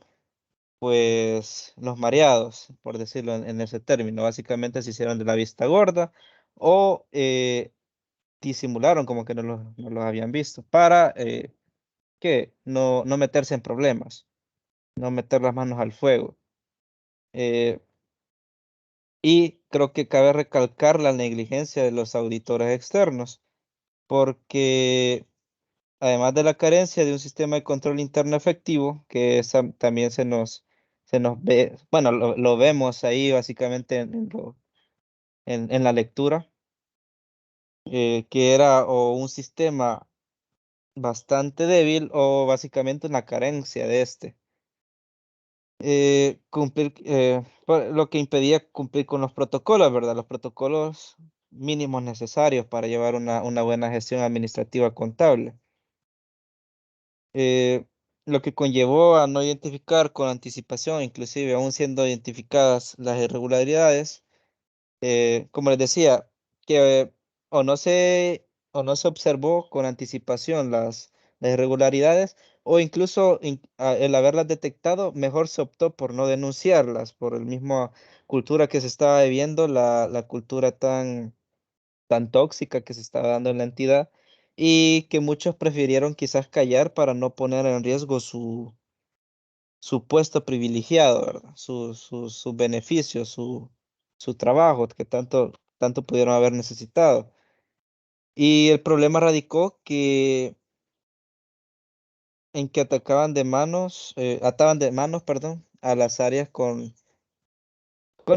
pues, los mareados, por decirlo en ese término. Básicamente se hicieron de la vista gorda o disimularon como que no los habían visto para que no meterse en problemas, no meter las manos al fuego. Eh, y creo que cabe recalcar la negligencia de los auditores externos, porque además de la carencia de un sistema de control interno efectivo, que también se nos ve, bueno, lo vemos ahí básicamente en la lectura, que era o un sistema bastante débil o básicamente una carencia de este. lo que impedía cumplir con los protocolos, ¿verdad? Los protocolos mínimos necesarios para llevar una buena gestión administrativa contable. Lo que conllevó a no identificar con anticipación, inclusive aún siendo identificadas las irregularidades, como les decía, que o no se observó con anticipación las irregularidades, o incluso el haberlas detectado, mejor se optó por no denunciarlas, por el mismo cultura que se estaba viviendo, la cultura tan tóxica que se estaba dando en la entidad, y que muchos prefirieron quizás callar para no poner en riesgo su puesto privilegiado, ¿verdad? Sus beneficios, su trabajo que tanto pudieron haber necesitado. Y el problema radicó en que ataban de manos, perdón, a las áreas con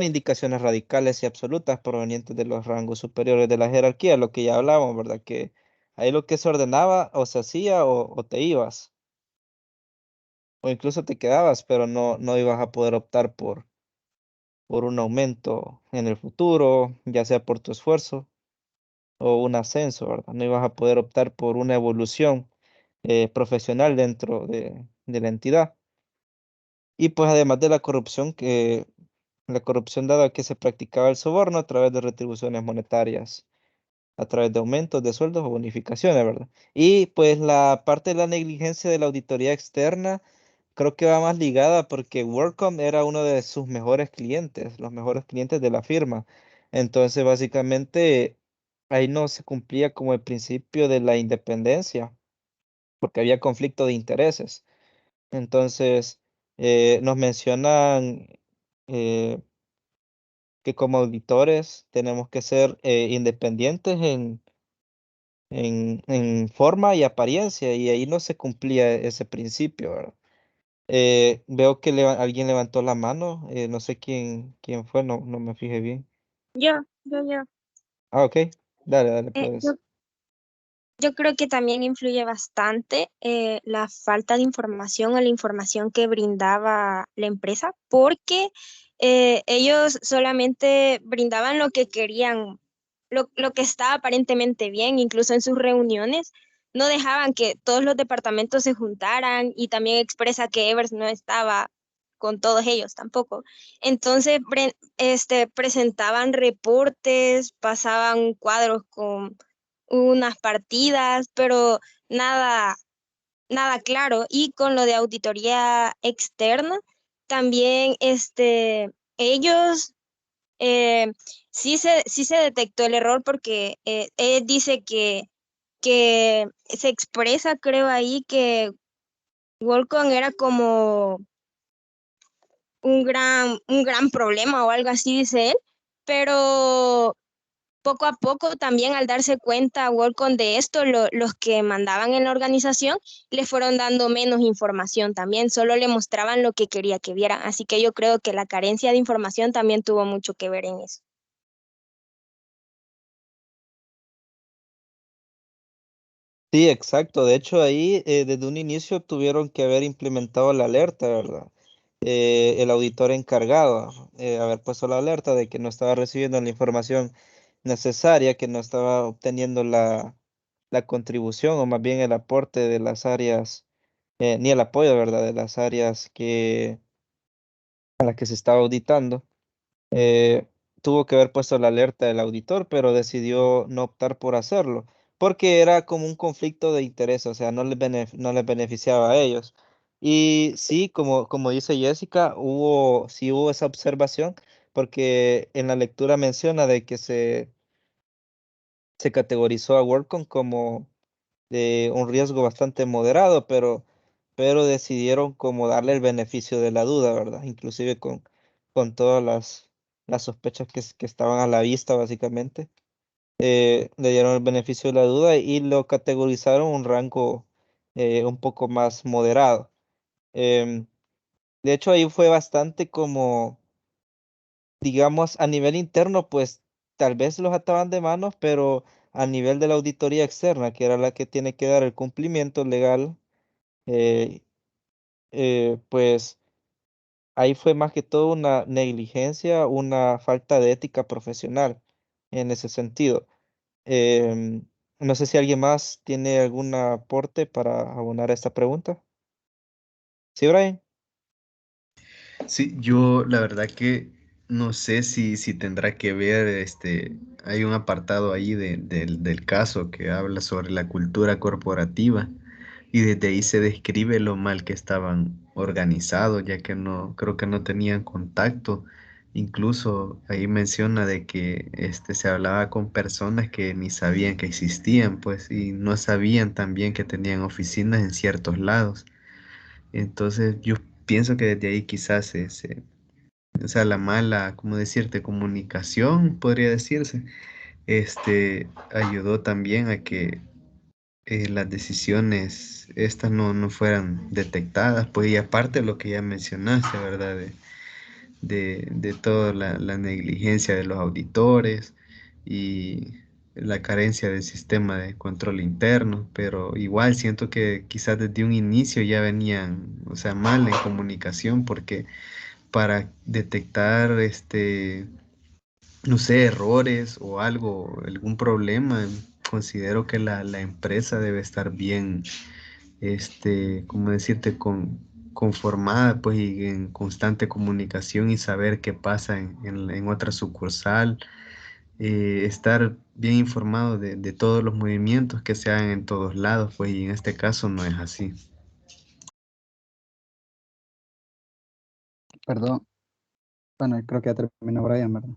indicaciones radicales y absolutas provenientes de los rangos superiores de la jerarquía, lo que ya hablábamos, ¿verdad? Que ahí lo que se ordenaba o se hacía o te ibas, o incluso te quedabas, pero no ibas a poder optar por un aumento en el futuro, ya sea por tu esfuerzo o un ascenso, ¿verdad? No ibas a poder optar por una evolución profesional dentro de la entidad. Y pues además de la corrupción dada que se practicaba el soborno a través de retribuciones monetarias, a través de aumentos de sueldos o bonificaciones, ¿verdad? Y pues la parte de la negligencia de la auditoría externa creo que va más ligada porque WorldCom era uno de sus mejores clientes, los mejores clientes de la firma. Entonces, básicamente, ahí no se cumplía como el principio de la independencia, porque había conflicto de intereses. Entonces, nos mencionan eh, que como auditores tenemos que ser independientes en forma y apariencia, y ahí no se cumplía ese principio, ¿verdad? Veo que alguien levantó la mano, no sé quién fue, no me fijé bien. Yo. Ah, ok, dale, Eh, yo, pues. yo creo que también influye bastante la falta de información o la información que brindaba la empresa, porque ellos solamente brindaban lo que querían, lo que estaba aparentemente bien, incluso en sus reuniones. No dejaban que todos los departamentos se juntaran, y también expresa que Evers no estaba con todos ellos tampoco. Entonces, presentaban reportes, pasaban cuadros con unas partidas, pero nada, nada claro. Y con lo de auditoría externa, también ellos eh, sí se detectó el error, porque él dice que se expresa, creo ahí, que Volcom era como un gran problema o algo así, dice él, pero poco a poco también, al darse cuenta Worldcom de esto, los que mandaban en la organización le fueron dando menos información también, solo le mostraban lo que quería que vieran. Así que yo creo que la carencia de información también tuvo mucho que ver en eso. Sí, exacto. De hecho, ahí desde un inicio tuvieron que haber implementado la alerta, ¿verdad? El auditor encargado, haber puesto la alerta de que no estaba recibiendo la información necesaria, que no estaba obteniendo la contribución o más bien el aporte de las áreas, ni el apoyo, ¿verdad? De las áreas a las que se estaba auditando. eh, Tuvo que haber puesto la alerta del auditor, pero decidió no optar por hacerlo, porque era como un conflicto de interés, o sea, no les beneficiaba a ellos. Y sí, como dice Jessica, sí hubo esa observación, porque en la lectura menciona de que se categorizó a WorldCom como de un riesgo bastante moderado, pero decidieron como darle el beneficio de la duda, ¿verdad? Inclusive con todas las sospechas que estaban a la vista, básicamente. Le dieron el beneficio de la duda y lo categorizaron un rango un poco más moderado. Em, de hecho, ahí fue bastante como, digamos, a nivel interno, pues tal vez los ataban de manos, pero a nivel de la auditoría externa, que era la que tiene que dar el cumplimiento legal, eh, pues ahí fue más que todo una negligencia, una falta de ética profesional en ese sentido. Em, no sé si alguien más tiene algún aporte para abonar a esta pregunta. ¿Sí, Brian? Sí, yo la verdad que no sé si tendrá que ver, hay un apartado ahí del caso que habla sobre la cultura corporativa y desde ahí se describe lo mal que estaban organizados, ya que no, creo que no tenían contacto. Incluso ahí menciona de que se hablaba con personas que ni sabían que existían, pues, y no sabían también que tenían oficinas en ciertos lados. Entonces yo pienso que desde ahí quizás o sea, la mala, ¿cómo decirte? Comunicación, podría decirse, ayudó también a que las decisiones estas no fueran detectadas, pues y aparte lo que ya mencionaste, ¿verdad? De toda la negligencia de los auditores y la carencia del sistema de control interno, pero igual siento que quizás desde un inicio ya venían, o sea, mal en comunicación, porque para detectar, no sé, errores o algo, algún problema, considero que la empresa debe estar bien, ¿cómo decirte? Conformada, pues, y en constante comunicación y saber qué pasa en otra sucursal, estar bien informado de todos los movimientos que se hagan en todos lados, pues, y en este caso no es así. Perdón, bueno, creo que ya terminó Brian, ¿verdad?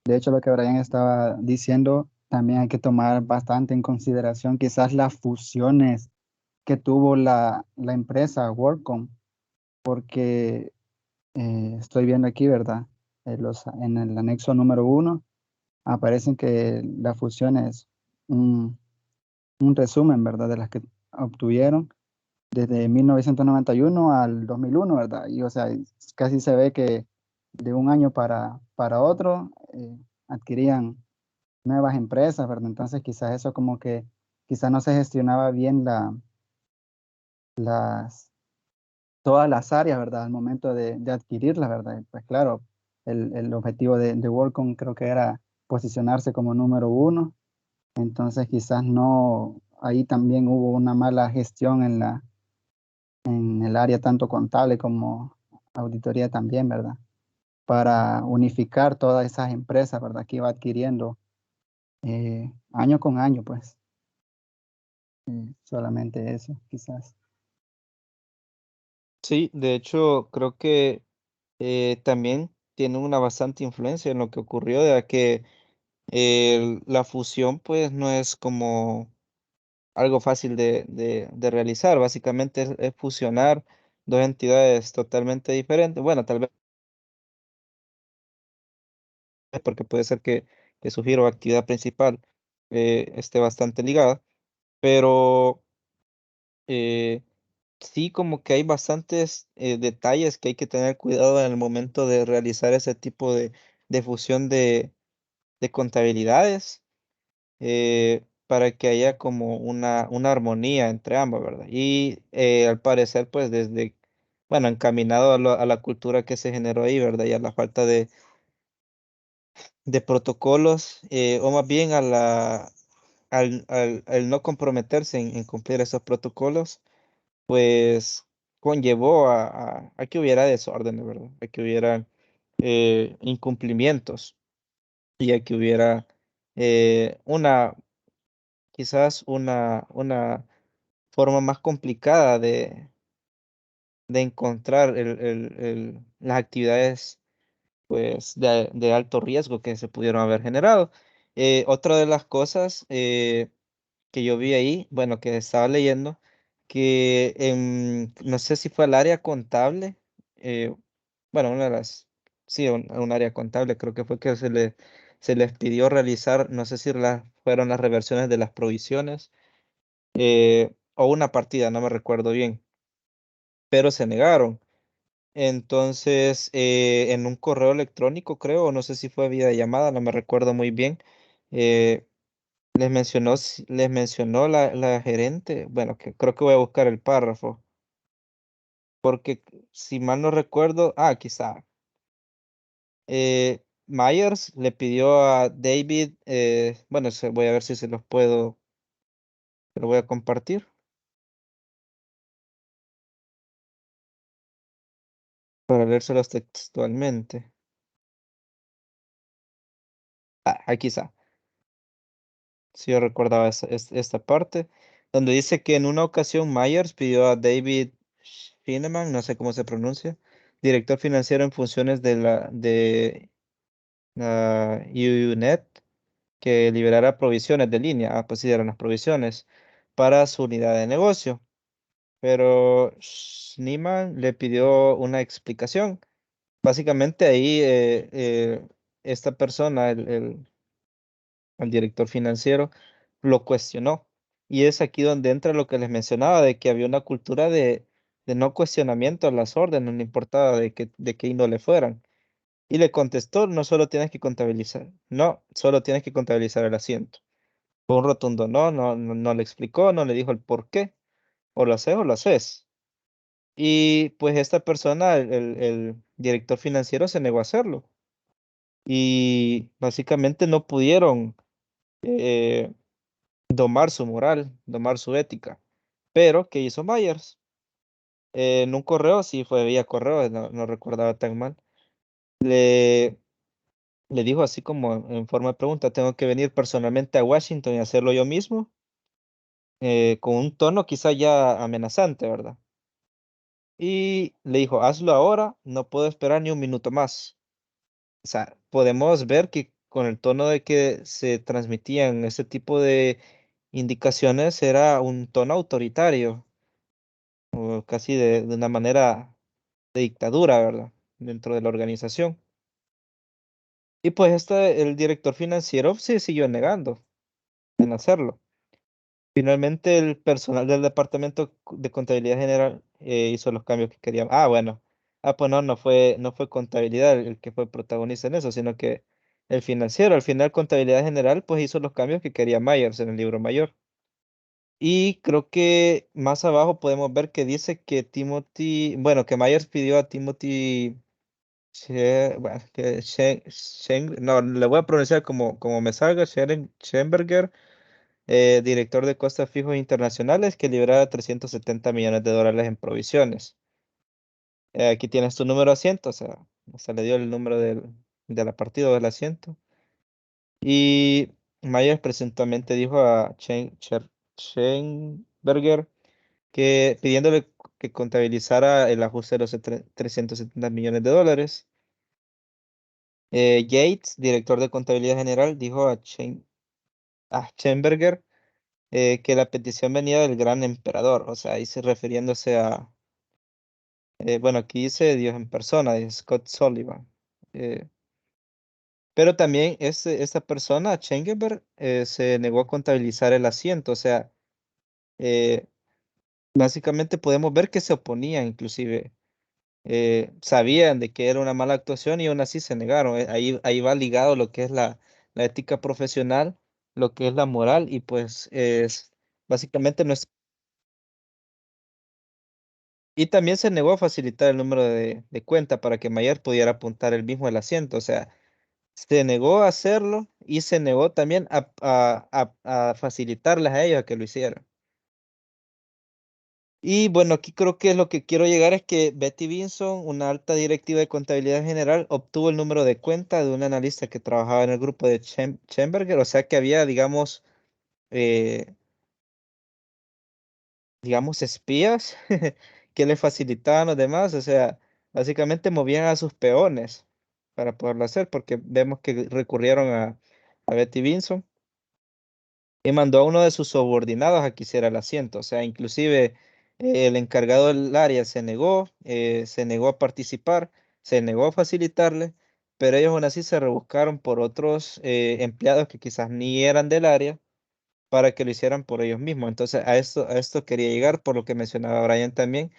De hecho, lo que Brian estaba diciendo, también hay que tomar bastante en consideración quizás las fusiones que tuvo la empresa WorkCom, porque estoy viendo aquí, ¿verdad? En el anexo número 1 aparecen que la fusión es un resumen, ¿verdad? De las que obtuvieron desde 1991 al 2001, ¿verdad? Y o sea, casi se ve que de un año para otro adquirían nuevas empresas, ¿verdad? Entonces quizás eso como que quizás no se gestionaba bien las, todas las áreas, ¿verdad? Al momento de adquirirlas, ¿verdad? Y pues claro, el objetivo de WorkCom creo que era posicionarse como número 1, entonces quizás no, ahí también hubo una mala gestión en el área tanto contable como auditoría también, ¿verdad? Para unificar todas esas empresas, ¿verdad? Que iba adquiriendo año con año, pues. Solamente eso, quizás. Sí, de hecho, creo que también tiene una bastante influencia en lo que ocurrió, ya que la fusión pues no es como algo fácil de realizar. Básicamente es fusionar dos entidades totalmente diferentes. Bueno, tal vez porque puede ser que su giro o actividad principal esté bastante ligada, pero eh, sí como que hay bastantes detalles que hay que tener cuidado en el momento de realizar ese tipo de fusión de contabilidades. Para que haya como una armonía entre ambos, ¿verdad? Y al parecer, pues desde, bueno, encaminado a la cultura que se generó ahí, ¿verdad? Y a la falta de protocolos, o más bien al no comprometerse en cumplir esos protocolos, pues conllevó a que hubiera desórdenes, ¿verdad? A que hubiera incumplimientos y a que hubiera una, quizás una forma más complicada de encontrar las actividades pues de alto riesgo que se pudieron haber generado. Otra de las cosas que yo vi ahí, bueno, que estaba leyendo, que no sé si fue el área contable, eh, bueno, una de las, sí, un área contable, creo que fue que se les pidió realizar, no sé si fueron las reversiones de las provisiones o una partida, no me recuerdo bien, pero se negaron. Entonces, en un correo electrónico, creo, o no sé si fue vía llamada, no me recuerdo muy bien, eh, les mencionó la gerente, bueno, que creo que voy a buscar el párrafo, porque si mal no recuerdo, quizá. Myers le pidió a David, bueno, voy a ver si se los puedo, lo voy a compartir para leérselos textualmente. Aquí está. Si yo recordaba esta parte, donde dice que en una ocasión Myers pidió a David Shineman, no sé cómo se pronuncia, director financiero en funciones de la UUNet, que liberara provisiones de línea. Pues sí, eran las provisiones para su unidad de negocio. Pero Schneemann le pidió una explicación. Básicamente ahí esta persona, el director financiero, lo cuestionó. Y es aquí donde entra lo que les mencionaba, de que había una cultura de no cuestionamiento a las órdenes, no importaba de qué índole fueran. Y le contestó, no solo tienes que contabilizar, no, solo tienes que contabilizar el asiento. Fue un rotundo no, no le explicó, no le dijo el por qué. O lo haces o lo haces. Y pues esta persona, el director financiero, se negó a hacerlo. Y básicamente no pudieron eh, domar su moral, domar su ética. Pero, ¿qué hizo Myers? En un correo, sí fue vía correo, no recordaba tan mal. Le, le dijo así como en forma de pregunta, tengo que venir personalmente a Washington y hacerlo yo mismo, con un tono quizá ya amenazante, ¿verdad? Y le dijo, hazlo ahora, no puedo esperar ni un minuto más. O sea, podemos ver que con el tono de que se transmitían ese tipo de indicaciones era un tono autoritario, o casi de una manera de dictadura, ¿verdad? Dentro de la organización. Y pues el director financiero se siguió negando en hacerlo. Finalmente el personal del departamento de contabilidad general hizo los cambios que querían. Bueno. Pues no fue contabilidad el que fue protagonista en eso, sino que el financiero. Al final contabilidad general pues hizo los cambios que quería Myers en el libro mayor. Y creo que más abajo podemos ver que dice que que Myers pidió a Timothy, bueno, no, le voy a pronunciar como me salga, Schenberger, director de costas fijos internacionales, que liberara $370 millones en provisiones. Aquí tienes tu número de asiento, o sea, le dio el número de la partida o del asiento. Y Myers presuntamente dijo a Schenberger que pidiéndole que contabilizara el ajuste de los $370 millones. Yates, director de contabilidad general, dijo a Schenberger que la petición venía del gran emperador, o sea, ahí refiriéndose bueno, aquí dice Dios en persona, de Scott Sullivan. Pero también esta persona, Schengenberg, se negó a contabilizar el asiento, o sea, eh, básicamente podemos ver que se oponían, inclusive, sabían de que era una mala actuación y aún así se negaron. Ahí va ligado lo que es la ética profesional, lo que es la moral y pues básicamente no es. Y también se negó a facilitar el número de cuenta para que Mayer pudiera apuntar el mismo el asiento. O sea, se negó a hacerlo y se negó también a facilitarles a ellos a que lo hicieran. Y bueno, aquí creo que lo que quiero llegar es que Betty Vinson, una alta directiva de contabilidad general, obtuvo el número de cuenta de un analista que trabajaba en el grupo de Schenberger. O sea que había, eh, digamos, espías que le facilitaban a los demás, o sea, básicamente movían a sus peones para poderlo hacer, porque vemos que recurrieron a Betty Vinson y mandó a uno de sus subordinados a que hiciera el asiento, o sea, inclusive el encargado del área se negó a participar, se negó a facilitarle, pero ellos aún así se rebuscaron por otros empleados que quizás ni eran del área para que lo hicieran por ellos mismos. Entonces, a esto quería llegar, por lo que mencionaba Brian también,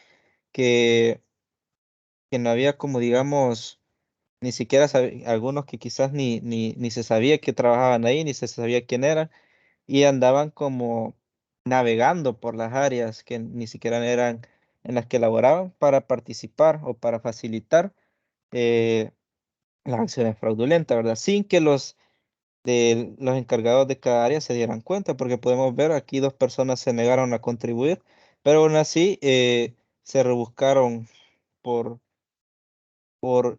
que, que no había como, digamos, ni siquiera algunos que quizás ni se sabía que trabajaban ahí, ni se sabía quién eran, y andaban como navegando por las áreas que ni siquiera eran en las que laboraban para participar o para facilitar las acciones fraudulentas, ¿verdad? Sin que los encargados de cada área se dieran cuenta, porque podemos ver aquí 2 personas se negaron a contribuir, pero aún así se rebuscaron por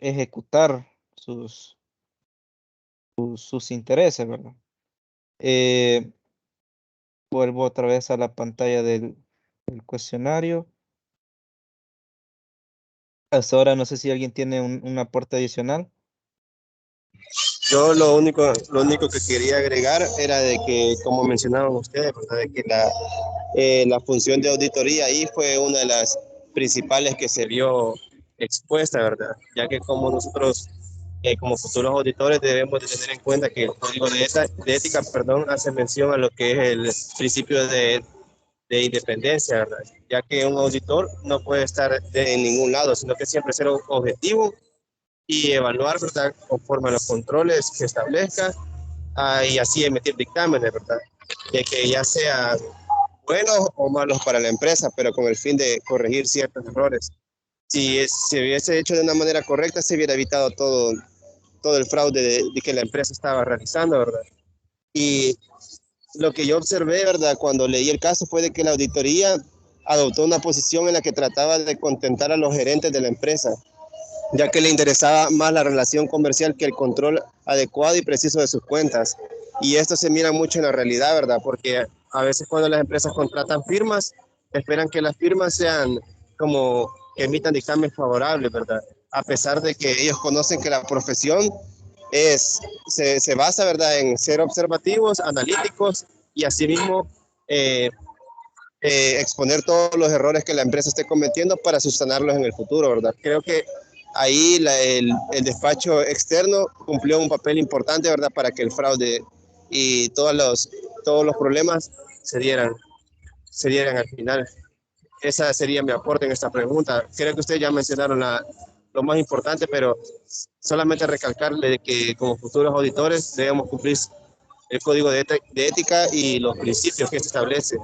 ejecutar sus intereses, ¿verdad? Vuelvo otra vez a la pantalla del cuestionario. Hasta ahora no sé si alguien tiene un aporte adicional. Yo lo único que quería agregar era de que, como mencionaban ustedes, ¿verdad? De que la función de auditoría ahí fue una de las principales que se vio expuesta, ¿verdad? Ya que como nosotros, como futuros auditores, debemos de tener en cuenta que el código de ética, perdón, hace mención a lo que es el principio de independencia, ¿verdad? Ya que un auditor no puede estar en ningún lado, sino que siempre ser objetivo y evaluar, ¿verdad?, conforme a los controles que establezca, y así emitir dictámenes, ¿verdad? De que ya sean buenos o malos para la empresa, pero con el fin de corregir ciertos errores. Si se hubiese hecho de una manera correcta, se hubiera evitado todo el fraude de que la empresa estaba realizando, ¿verdad? Y lo que yo observé, ¿verdad?, cuando leí el caso fue de que la auditoría adoptó una posición en la que trataba de contentar a los gerentes de la empresa, ya que le interesaba más la relación comercial que el control adecuado y preciso de sus cuentas. Y esto se mira mucho en la realidad, ¿verdad? Porque a veces cuando las empresas contratan firmas, esperan que las firmas sean como que emitan dictámenes favorables, ¿verdad? A pesar de que ellos conocen que la profesión se basa, ¿verdad?, en ser observativos, analíticos y asimismo eh, exponer todos los errores que la empresa esté cometiendo para subsanarlos en el futuro, ¿verdad? Creo que ahí el despacho externo cumplió un papel importante, ¿verdad?, para que el fraude y todos los problemas se dieran al final. Esa sería mi aporte en esta pregunta. Creo que ustedes ya mencionaron lo más importante, pero solamente recalcarle de que como futuros auditores debemos cumplir el código de ética y los principios que se establece.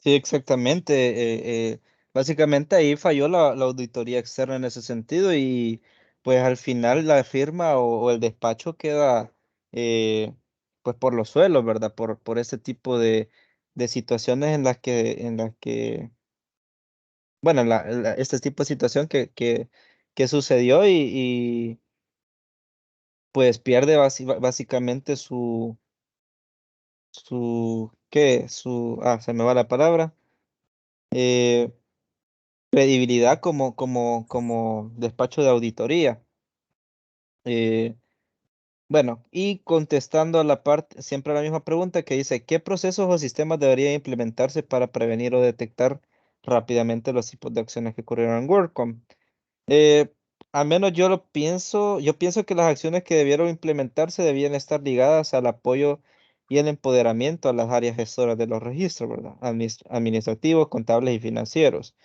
Sí, exactamente. Básicamente ahí falló la auditoría externa en ese sentido y pues al final la firma o el despacho queda pues por los suelos, ¿verdad? Por ese tipo de situaciones en las que bueno, este tipo de situación que sucedió y pues pierde básicamente ¿qué? Se me va la palabra. eh, Credibilidad como despacho de auditoría. Eh, bueno, y contestando a la parte, siempre a la misma pregunta que dice, ¿qué procesos o sistemas deberían implementarse para prevenir o detectar rápidamente los tipos de acciones que ocurrieron en WorkCom? Eh, Al menos yo pienso que las acciones que debieron implementarse debían estar ligadas al apoyo y el empoderamiento a las áreas gestoras de los registros, ¿verdad? Administrativos, contables y financieros,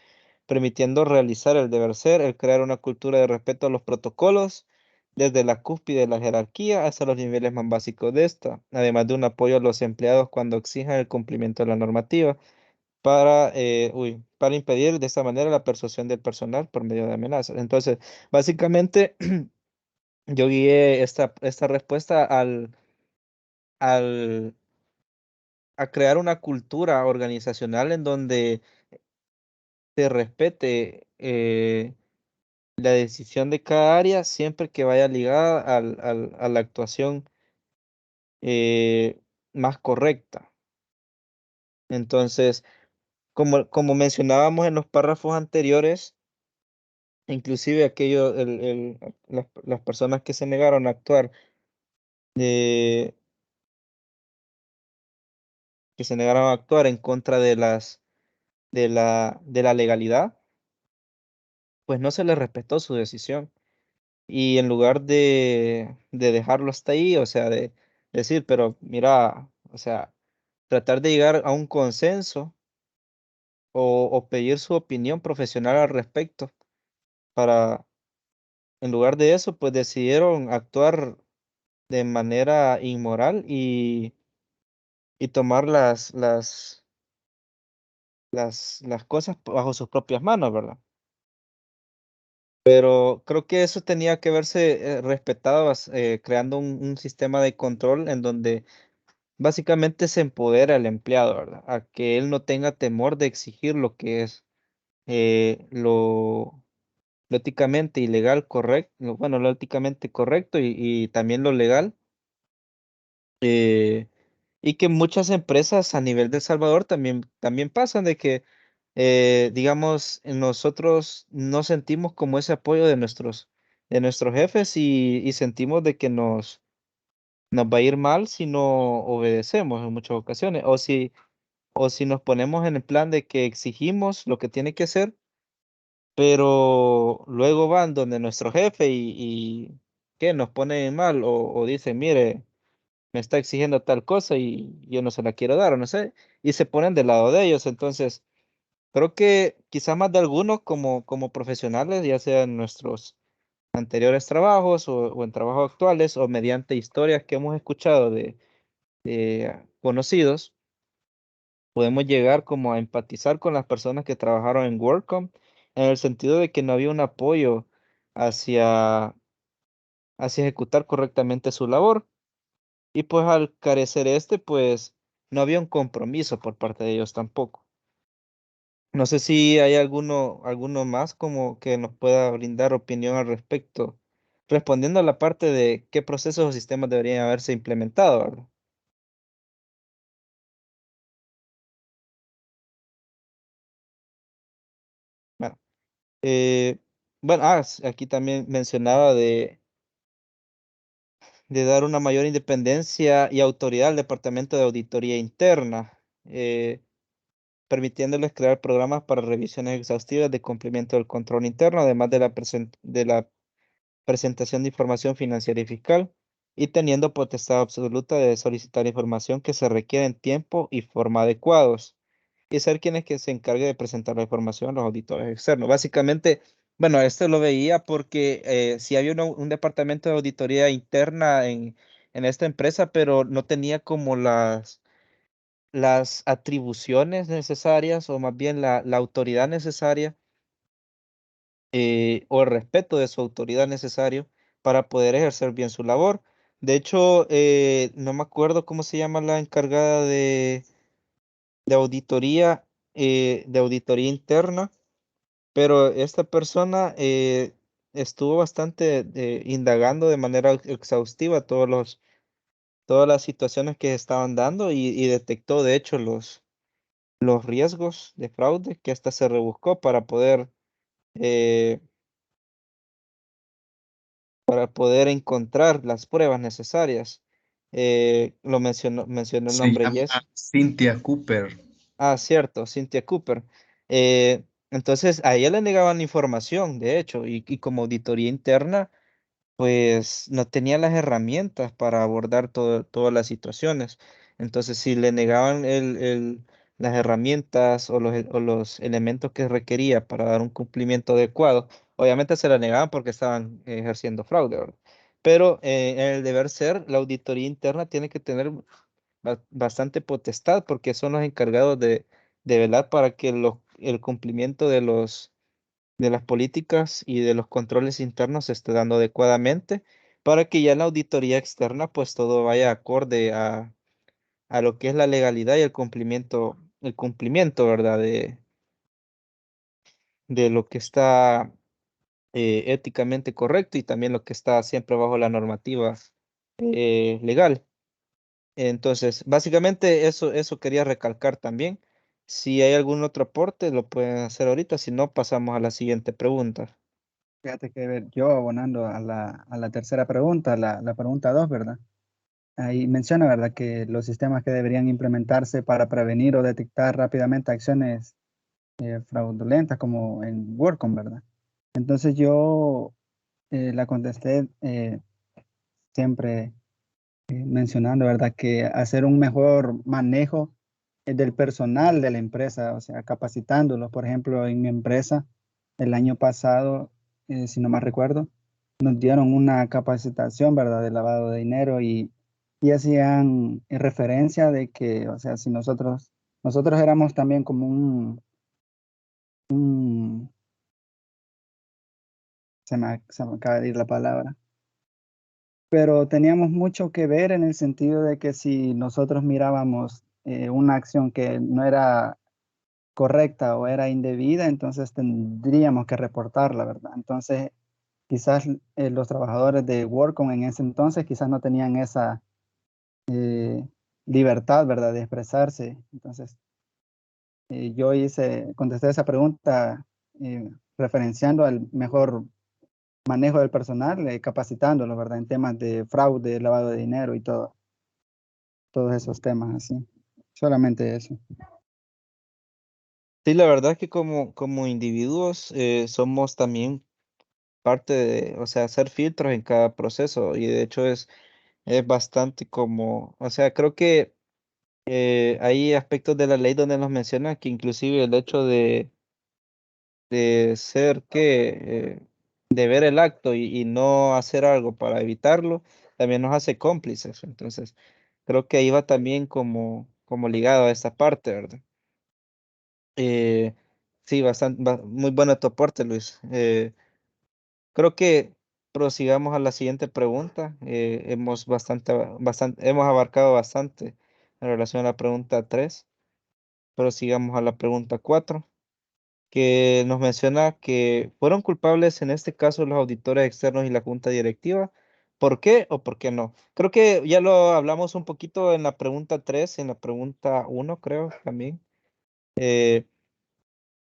permitiendo realizar el deber ser, el crear una cultura de respeto a los protocolos, desde la cúspide de la jerarquía hasta los niveles más básicos de esta, además de un apoyo a los empleados cuando exijan el cumplimiento de la normativa para impedir de esta manera la persuasión del personal por medio de amenazas. Entonces, básicamente, yo guié esta respuesta al, a crear una cultura organizacional en donde se respete la decisión de cada área siempre que vaya ligada a la actuación eh, más correcta. Entonces, como mencionábamos en los párrafos anteriores, inclusive las personas que se negaron a actuar, eh, que se negaron a actuar en contra de la legalidad, pues no se les respetó su decisión. Y en lugar de dejarlo hasta ahí, o sea, de decir, pero mira, o sea, tratar de llegar a un consenso o pedir su opinión profesional al respecto, para, en lugar de eso, pues decidieron actuar de manera inmoral y tomar las cosas bajo sus propias manos, ¿verdad? Pero creo que eso tenía que verse respetado, creando un sistema de control en donde básicamente se empodera al empleado, ¿verdad? A que él no tenga temor de exigir lo que es lo éticamente ilegal, correcto, bueno, lo éticamente correcto y también lo legal. eh, y que muchas empresas a nivel de El Salvador también pasan de que, digamos, nosotros no sentimos como ese apoyo de nuestros jefes y sentimos de que nos va a ir mal si no obedecemos en muchas ocasiones, o si nos ponemos en el plan de que exigimos lo que tiene que ser, pero luego van donde nuestro jefe y que nos pone mal o dicen, mire, me está exigiendo tal cosa y yo no se la quiero dar o no sé, y se ponen del lado de ellos. Entonces, creo que quizá más de algunos como profesionales, ya sea en nuestros anteriores trabajos o en trabajos actuales o mediante historias que hemos escuchado de conocidos, podemos llegar como a empatizar con las personas que trabajaron en WorkCom en el sentido de que no había un apoyo hacia, hacia ejecutar correctamente su labor. Y pues al carecer pues no había un compromiso por parte de ellos tampoco. No sé si hay alguno más como que nos pueda brindar opinión al respecto, respondiendo a la parte de qué procesos o sistemas deberían haberse implementado, ¿verdad? Bueno, eh, bueno, aquí también mencionaba de dar una mayor independencia y autoridad al Departamento de Auditoría Interna, permitiéndoles crear programas para revisiones exhaustivas de cumplimiento del control interno, además de la presentación de información financiera y fiscal, y teniendo potestad absoluta de solicitar información que se requiere en tiempo y forma adecuados, y ser quienes que se encargue de presentar la información a los auditores externos. Básicamente, bueno, esto lo veía porque sí había un departamento de auditoría interna en esta empresa, pero no tenía como las atribuciones necesarias o más bien la autoridad necesaria o el respeto de su autoridad necesario para poder ejercer bien su labor. De hecho, no me acuerdo cómo se llama la encargada de auditoría, de auditoría interna, pero esta persona estuvo bastante indagando de manera exhaustiva todas las situaciones que se estaban dando y detectó de hecho los riesgos de fraude que hasta se rebuscó eh, para poder encontrar las pruebas necesarias. Mencionó el Se nombre llama Jess. Cynthia Cooper. Ah, cierto, Cynthia Cooper. Entonces a ella le negaban la información, de hecho, y como auditoría interna, pues no tenía las herramientas para abordar todas las situaciones. Entonces, si le negaban las herramientas o los elementos que requería para dar un cumplimiento adecuado, obviamente se la negaban porque estaban ejerciendo fraude, ¿verdad? Pero en el deber ser, la auditoría interna tiene que tener bastante potestad porque son los encargados de velar para que el cumplimiento de las políticas y de los controles internos se esté dando adecuadamente para que ya en la auditoría externa pues todo vaya acorde a lo que es la legalidad y el cumplimiento, ¿verdad? De lo que está éticamente correcto y también lo que está siempre bajo la normativa legal. Entonces, básicamente eso quería recalcar también. Si hay algún otro aporte, lo pueden hacer ahorita, si no, pasamos a la siguiente pregunta. Fíjate que yo abonando a la tercera pregunta, la pregunta 2, ¿verdad? Ahí menciona, ¿verdad?, que los sistemas que deberían implementarse para prevenir o detectar rápidamente acciones fraudulentas como en WorkCom, ¿verdad? Entonces yo la contesté siempre mencionando, ¿verdad?, que hacer un mejor manejo del personal de la empresa, o sea, capacitándolos. Por ejemplo, en mi empresa, el año pasado, si no mal recuerdo, nos dieron una capacitación, ¿verdad?, de lavado de dinero y hacían referencia de que, o sea, si nosotros nosotros éramos también como un se me acaba de ir la palabra, pero teníamos mucho que ver en el sentido de que si nosotros mirábamos una acción que no era correcta o era indebida, entonces tendríamos que reportarla, ¿verdad? Entonces, quizás los trabajadores de Workcom en ese entonces quizás no tenían esa eh, libertad, ¿verdad?, de expresarse. Entonces, contesté esa pregunta referenciando al mejor manejo del personal, capacitándolo, ¿verdad?, en temas de fraude, lavado de dinero y todos esos temas así. Solamente eso. Sí, la verdad es que como individuos somos también parte de, o sea, hacer filtros en cada proceso y de hecho es bastante como, o sea, creo que hay aspectos de la ley donde nos menciona que inclusive el hecho de ser de ver el acto y no hacer algo para evitarlo, también nos hace cómplices. Entonces, creo que ahí va también como ligado a esa parte, ¿verdad? Sí, muy bueno tu aporte, Luis. Creo que prosigamos a la siguiente pregunta. Hemos abarcado bastante en relación a la pregunta 3. Prosigamos a la pregunta 4, que nos menciona que fueron culpables en este caso los auditores externos y la junta directiva. ¿Por qué o por qué no? Creo que ya lo hablamos un poquito en la pregunta 3, en la pregunta 1, creo también. Eh,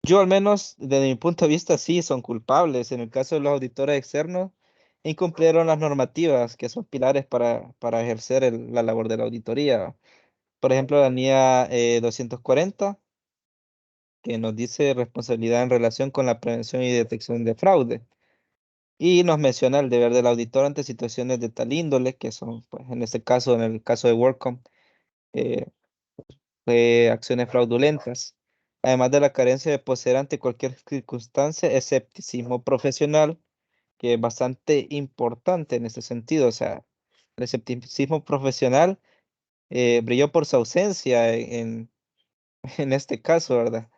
yo al menos, desde mi punto de vista, sí son culpables. En el caso de los auditores externos, incumplieron las normativas que son pilares para ejercer la labor de la auditoría. Por ejemplo, la NIA 240, que nos dice responsabilidad en relación con la prevención y detección de fraude. Y nos menciona el deber del auditor ante situaciones de tal índole, que son, pues, en este caso, en el caso de WorkCom, eh, acciones fraudulentas. Además de la carencia de poseer ante cualquier circunstancia escepticismo profesional, que es bastante importante en este sentido. O sea, el escepticismo profesional brilló por su ausencia en este caso, ¿verdad?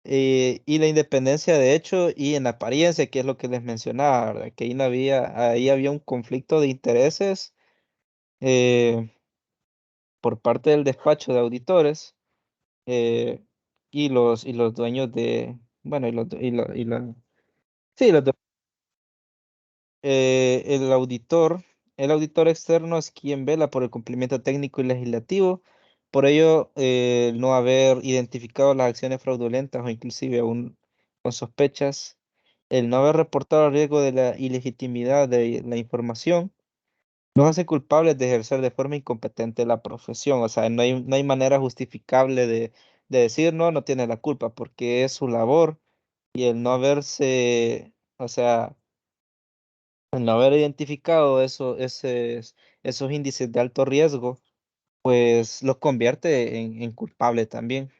Y la independencia de hecho y en apariencia, que es lo que les mencionaba, ¿verdad? Que ahí había un conflicto de intereses eh, por parte del despacho de auditores eh, y los dueños de, bueno, sí, el auditor externo es quien vela por el cumplimiento técnico y legislativo. Por ello, el no haber identificado las acciones fraudulentas o inclusive aún con sospechas, el no haber reportado el riesgo de la ilegitimidad de la información, los hace culpables de ejercer de forma incompetente la profesión. O sea, no hay manera justificable de decir no, no tiene la culpa, porque es su labor y el no haberse, o sea, el no haber identificado esos índices de alto riesgo, pues los convierte en culpable también.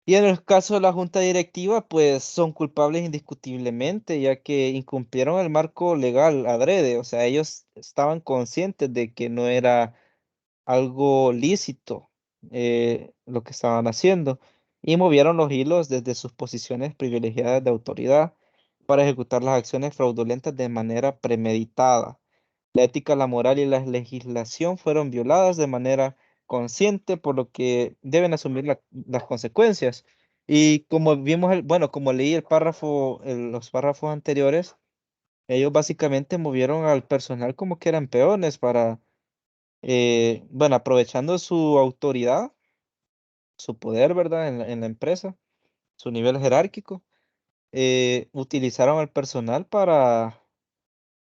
Y en el caso de la junta directiva, pues son culpables indiscutiblemente, ya que incumplieron el marco legal adrede. O sea, ellos estaban conscientes de que no era algo lícito lo que estaban haciendo y movieron los hilos desde sus posiciones privilegiadas de autoridad para ejecutar las acciones fraudulentas de manera premeditada. La ética, la moral y la legislación fueron violadas de manera consciente, por lo que deben asumir las consecuencias. Y como vimos, bueno, como leí los párrafos anteriores, ellos básicamente movieron al personal como que eran peones para bueno, aprovechando su autoridad, su poder, ¿verdad? En la empresa, su nivel jerárquico, utilizaron al personal para,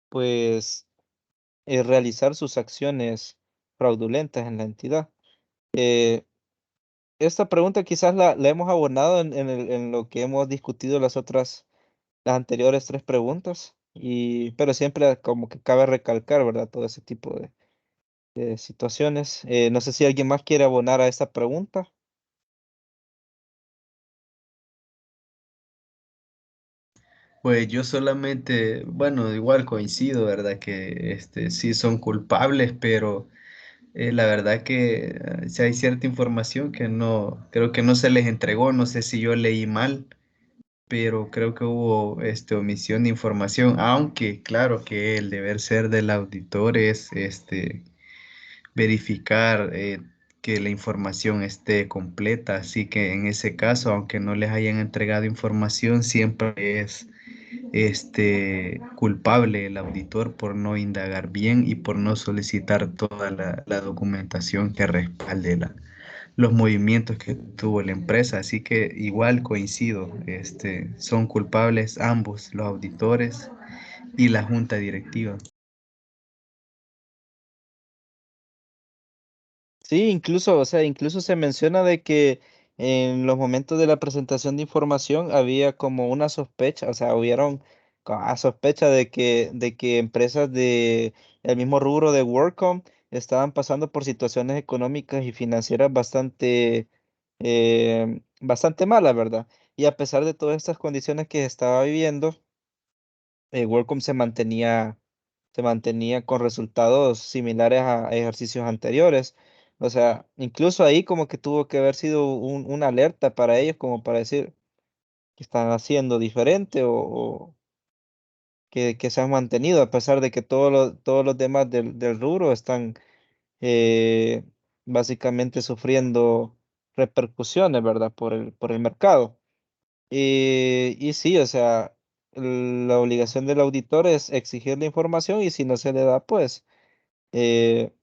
pues, realizar sus acciones fraudulentas en la entidad. Eh, esta pregunta quizás la hemos abonado en lo que hemos discutido las anteriores 3 preguntas, pero siempre como que cabe recalcar, ¿verdad? Todo ese tipo de situaciones. No sé si alguien más quiere abonar a esta pregunta. Pues yo solamente, bueno, igual coincido, ¿verdad? Que sí son culpables, pero La verdad que si hay cierta información que no, creo que no se les entregó, no sé si yo leí mal, pero creo que hubo omisión de información, aunque claro que el deber ser del auditor es verificar que la información esté completa, así que en ese caso, aunque no les hayan entregado información, siempre es culpable el auditor por no indagar bien y por no solicitar toda la documentación que respalde los movimientos que tuvo la empresa. Así que igual coincido, son culpables ambos, los auditores y la junta directiva. Sí, incluso, o sea, incluso se menciona de que en los momentos de la presentación de información había como una sospecha, o sea, hubieron sospecha de que empresas de el mismo rubro de WorkCom estaban pasando por situaciones económicas y financieras bastante malas, ¿verdad? Y a pesar de todas estas condiciones que estaba viviendo, WorkCom se mantenía con resultados similares a ejercicios anteriores. O sea, incluso ahí como que tuvo que haber sido una alerta para ellos, como para decir que están haciendo diferente o que se han mantenido, a pesar de que todos los demás del rubro están eh, básicamente sufriendo repercusiones, ¿verdad? Por el mercado. Y sí, o sea, la obligación del auditor es exigir la información y si no se le da, pues eh,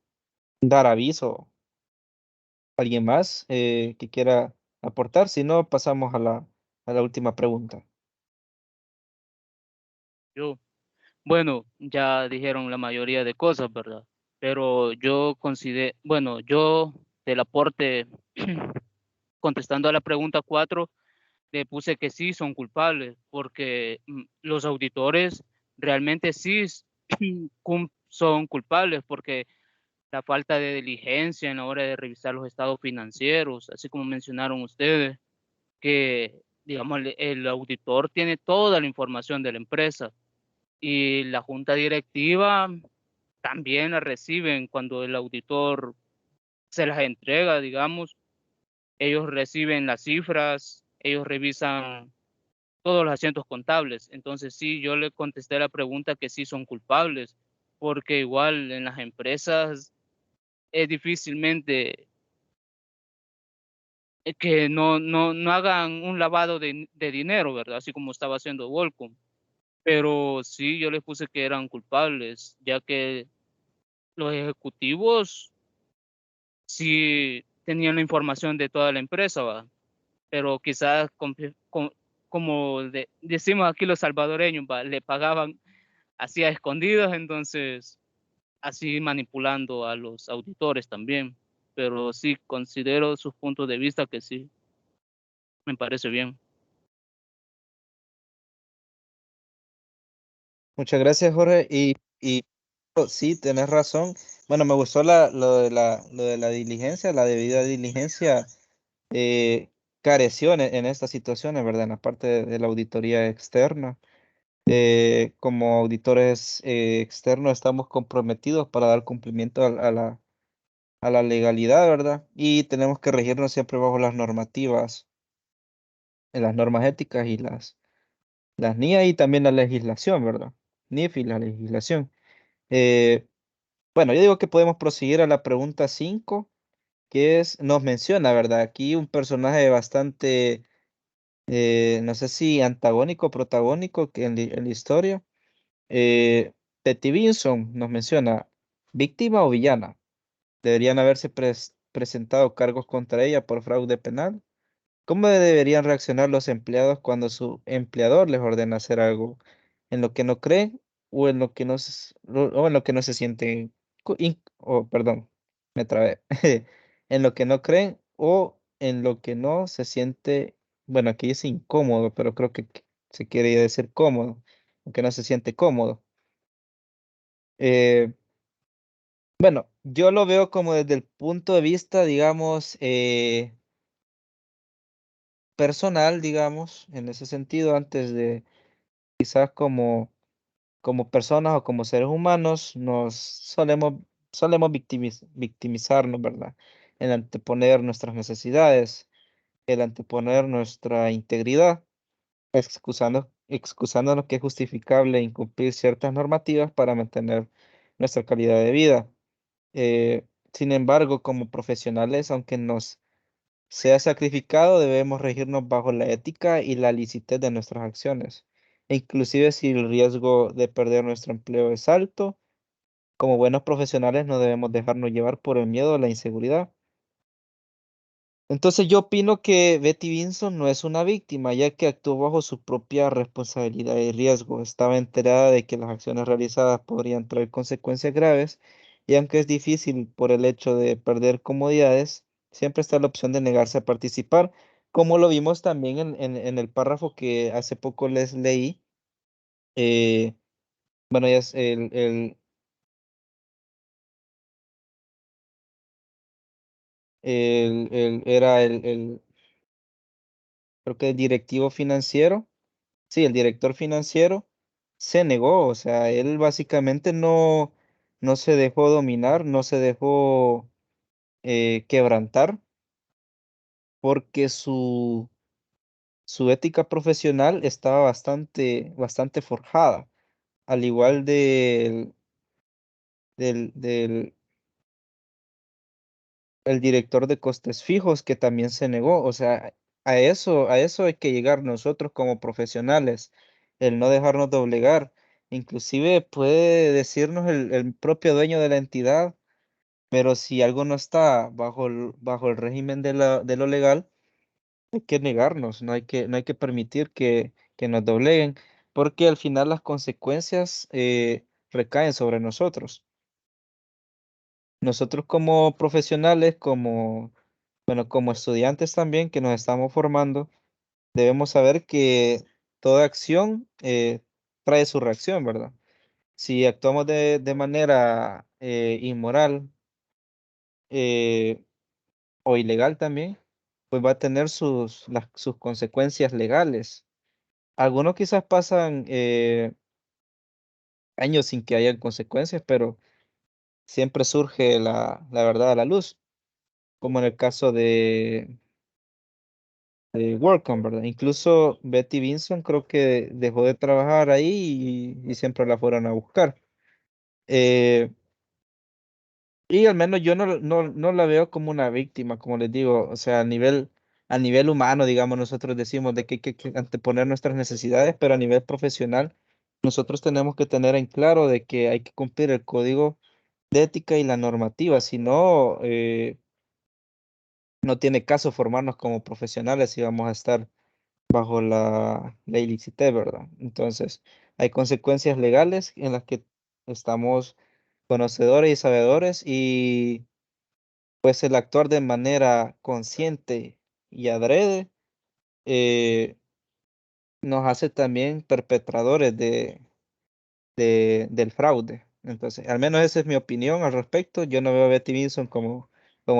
dar aviso a alguien más que quiera aportar. Si no, pasamos a la última pregunta. Yo, bueno, ya dijeron la mayoría de cosas, ¿verdad? Pero yo considero, bueno, yo del aporte, contestando a la pregunta 4, le puse que sí son culpables, porque los auditores realmente sí son culpables, porque la falta de diligencia en la hora de revisar los estados financieros, así como mencionaron ustedes, que digamos el auditor tiene toda la información de la empresa y la junta directiva también la reciben cuando el auditor se las entrega, digamos, ellos reciben las cifras, ellos revisan todos los asientos contables. Entonces sí, yo le contesté la pregunta que sí son culpables, porque igual en las empresas es difícilmente que no hagan un lavado de dinero, ¿verdad? Así como estaba haciendo Volcom. Pero sí, yo les puse que eran culpables, ya que los ejecutivos sí tenían la información de toda la empresa, ¿va? Pero quizás como decimos aquí los salvadoreños, ¿va? Le pagaban así a escondidas, entonces así manipulando a los auditores también. Pero sí considero sus puntos de vista que sí, me parece bien. Muchas gracias, Jorge. Y sí, tenés razón. Bueno, me gustó lo de la diligencia, la debida diligencia careció en estas situaciones, ¿verdad? En la parte de la auditoría externa. Como auditores externos estamos comprometidos para dar cumplimiento a la legalidad, ¿verdad? Y tenemos que regirnos siempre bajo las normativas, las normas éticas y las NIA y también la legislación, ¿verdad? NIF y la legislación. Eh, bueno, yo digo que podemos proseguir a la pregunta 5 que nos menciona, ¿verdad? Aquí un personaje bastante, no sé si antagónico o protagónico que en la historia. Betty Vinson nos menciona, ¿víctima o villana? ¿Deberían haberse presentado cargos contra ella por fraude penal? ¿Cómo deberían reaccionar los empleados cuando su empleador les ordena hacer algo en lo que no creen o en lo que no o en lo que no se sienten, perdón, me trabé, en lo que no creen o en lo que no se siente, bueno, aquí es incómodo, pero creo que se quiere decir cómodo, aunque no se siente cómodo. Eh, bueno, yo lo veo como desde el punto de vista, digamos, personal, digamos, en ese sentido, antes de quizás como personas o como seres humanos, nos solemos solemos victimizarnos, ¿verdad? El anteponer nuestras necesidades, el anteponer nuestra integridad, excusándonos que es justificable incumplir ciertas normativas para mantener nuestra calidad de vida. Sin embargo, como profesionales, aunque nos sea sacrificado, debemos regirnos bajo la ética y la licitez de nuestras acciones. E inclusive si el riesgo de perder nuestro empleo es alto, como buenos profesionales no debemos dejarnos llevar por el miedo a la inseguridad. Entonces yo opino que Betty Vinson no es una víctima, ya que actuó bajo su propia responsabilidad y riesgo. Estaba enterada de que las acciones realizadas podrían traer consecuencias graves, y aunque es difícil por el hecho de perder comodidades, siempre está la opción de negarse a participar, como lo vimos también en el párrafo que hace poco les leí. eh, bueno, ya es era creo que el directivo financiero. Sí, el director financiero se negó, o sea, él básicamente no se dejó dominar, no se dejó quebrantar, porque su ética profesional estaba bastante forjada, al igual del el director de costes fijos, que también se negó. O sea, a eso hay que llegar nosotros como profesionales, el no dejarnos doblegar. Inclusive puede decirnos el propio dueño de la entidad, pero si algo no está bajo el régimen de lo legal, hay que negarnos, no hay que permitir que nos dobleguen, porque al final las consecuencias recaen sobre nosotros. Nosotros como profesionales, bueno, como estudiantes también que nos estamos formando, debemos saber que toda acción trae su reacción, ¿verdad? Si actuamos de manera inmoral eh, o ilegal también, pues va a tener sus consecuencias legales. Algunos quizás pasan años sin que haya consecuencias, pero siempre surge la verdad a la luz, como en el caso de WorkCom, ¿verdad? Incluso Betty Vinson creo que dejó de trabajar ahí y siempre la fueron a buscar. Eh, y al menos yo no la veo como una víctima, como les digo, o sea, a nivel humano, digamos, nosotros decimos de que hay que anteponer nuestras necesidades, pero a nivel profesional, nosotros tenemos que tener en claro de que hay que cumplir el código de ética y la normativa, si no, no tiene caso formarnos como profesionales si vamos a estar bajo la ilicitez, ¿verdad? Entonces, hay consecuencias legales en las que estamos conocedores y sabedores, y pues el actuar de manera consciente y adrede nos hace también perpetradores del fraude. Entonces, al menos esa es mi opinión al respecto. Yo no veo a Betty Vinson como